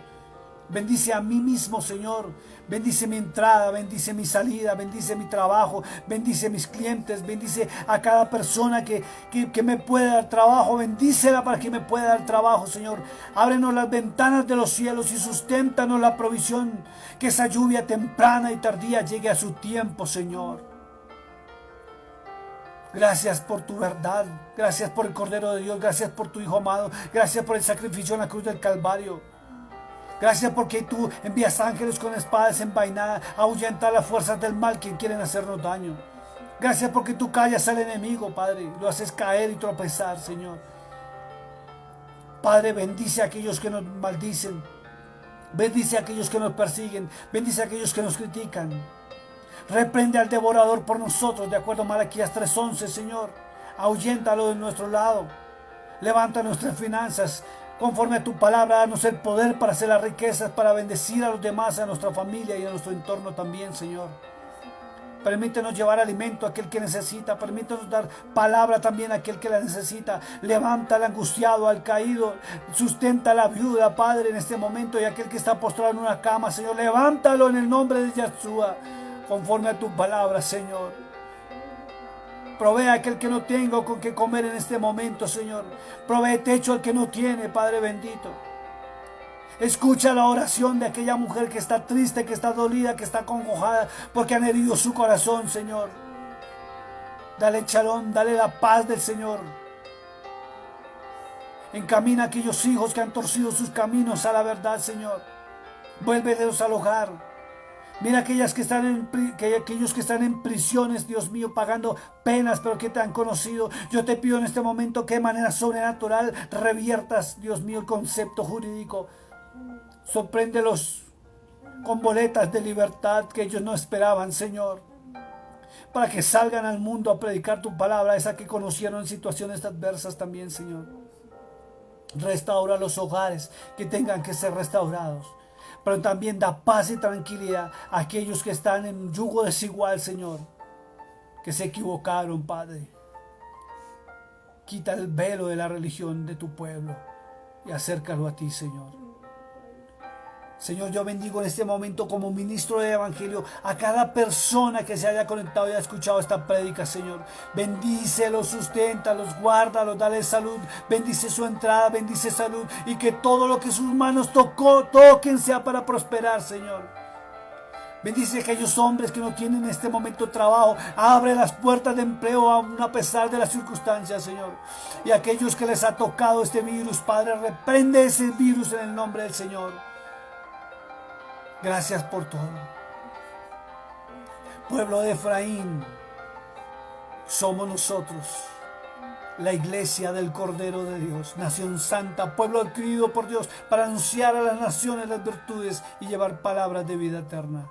Bendice a mí mismo, Señor. Bendice mi entrada, bendice mi salida, bendice mi trabajo, bendice mis clientes, bendice a cada persona que me pueda dar trabajo. Bendícela para que me pueda dar trabajo, Señor. Ábrenos las ventanas de los cielos y susténtanos la provisión. Que esa lluvia temprana y tardía llegue a su tiempo, Señor. Gracias por tu verdad. Gracias por el Cordero de Dios. Gracias por tu Hijo amado. Gracias por el sacrificio en la cruz del Calvario. Gracias porque tú envías ángeles con espadas envainadas a ahuyentar las fuerzas del mal que quieren hacernos daño. Gracias porque tú callas al enemigo, Padre. Lo haces caer y tropezar, Señor. Padre, bendice a aquellos que nos maldicen. Bendice a aquellos que nos persiguen. Bendice a aquellos que nos critican. Reprende al devorador por nosotros, de acuerdo a Malaquías 3:11, Señor. Ahuyéntalo de nuestro lado. Levanta nuestras finanzas. Conforme a tu palabra, danos el poder para hacer las riquezas, para bendecir a los demás, a nuestra familia y a nuestro entorno también, Señor. Permítenos llevar alimento a aquel que necesita. Permítenos dar palabra también a aquel que la necesita. Levanta al angustiado, al caído. Sustenta a la viuda, Padre, en este momento. Y aquel que está postrado en una cama, Señor, levántalo en el nombre de Yahshua. Conforme a tu palabra, Señor. Provee a aquel que no tenga con qué comer en este momento, Señor. Provee techo al que no tiene, Padre bendito. Escucha la oración de aquella mujer que está triste, que está dolida, que está acongojada, porque han herido su corazón, Señor. Dale shalom, dale la paz del Señor. Encamina a aquellos hijos que han torcido sus caminos a la verdad, Señor. Vuélvelos al hogar. Mira aquellos que están en prisiones, Dios mío, pagando penas, pero que te han conocido. Yo te pido en este momento que de manera sobrenatural reviertas, Dios mío, el concepto jurídico. Sorpréndelos con boletas de libertad que ellos no esperaban, Señor. Para que salgan al mundo a predicar tu palabra, esa que conocieron en situaciones adversas también, Señor. Restaura los hogares que tengan que ser restaurados. Pero también da paz y tranquilidad a aquellos que están en yugo desigual, Señor, que se equivocaron, Padre. Quita el velo de la religión de tu pueblo y acércalo a ti, Señor. Señor, yo bendigo en este momento como ministro del Evangelio a cada persona que se haya conectado y haya escuchado esta prédica, Señor. Bendícelos, susténtalos, guárdalos, dale salud. Bendice su entrada, bendice salud. Y que todo lo que sus manos toquen sea para prosperar, Señor. Bendice a aquellos hombres que no tienen en este momento trabajo. Abre las puertas de empleo aún a pesar de las circunstancias, Señor. Y a aquellos que les ha tocado este virus, Padre, reprende ese virus en el nombre del Señor. Gracias por todo. Pueblo de Efraín, somos nosotros, la iglesia del Cordero de Dios, nación santa, pueblo adquirido por Dios para anunciar a las naciones las virtudes y llevar palabras de vida eterna.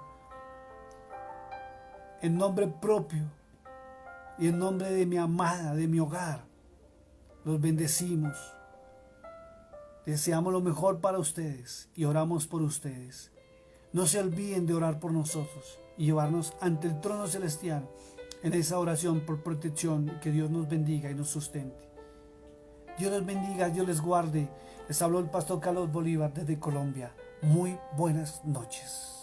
En nombre propio y en nombre de mi amada, de mi hogar, los bendecimos. Deseamos lo mejor para ustedes y oramos por ustedes. No se olviden de orar por nosotros y llevarnos ante el trono celestial en esa oración por protección. Que Dios nos bendiga y nos sustente. Dios los bendiga, Dios les guarde Les habló el pastor Carlos Bolívar desde Colombia. Muy buenas noches.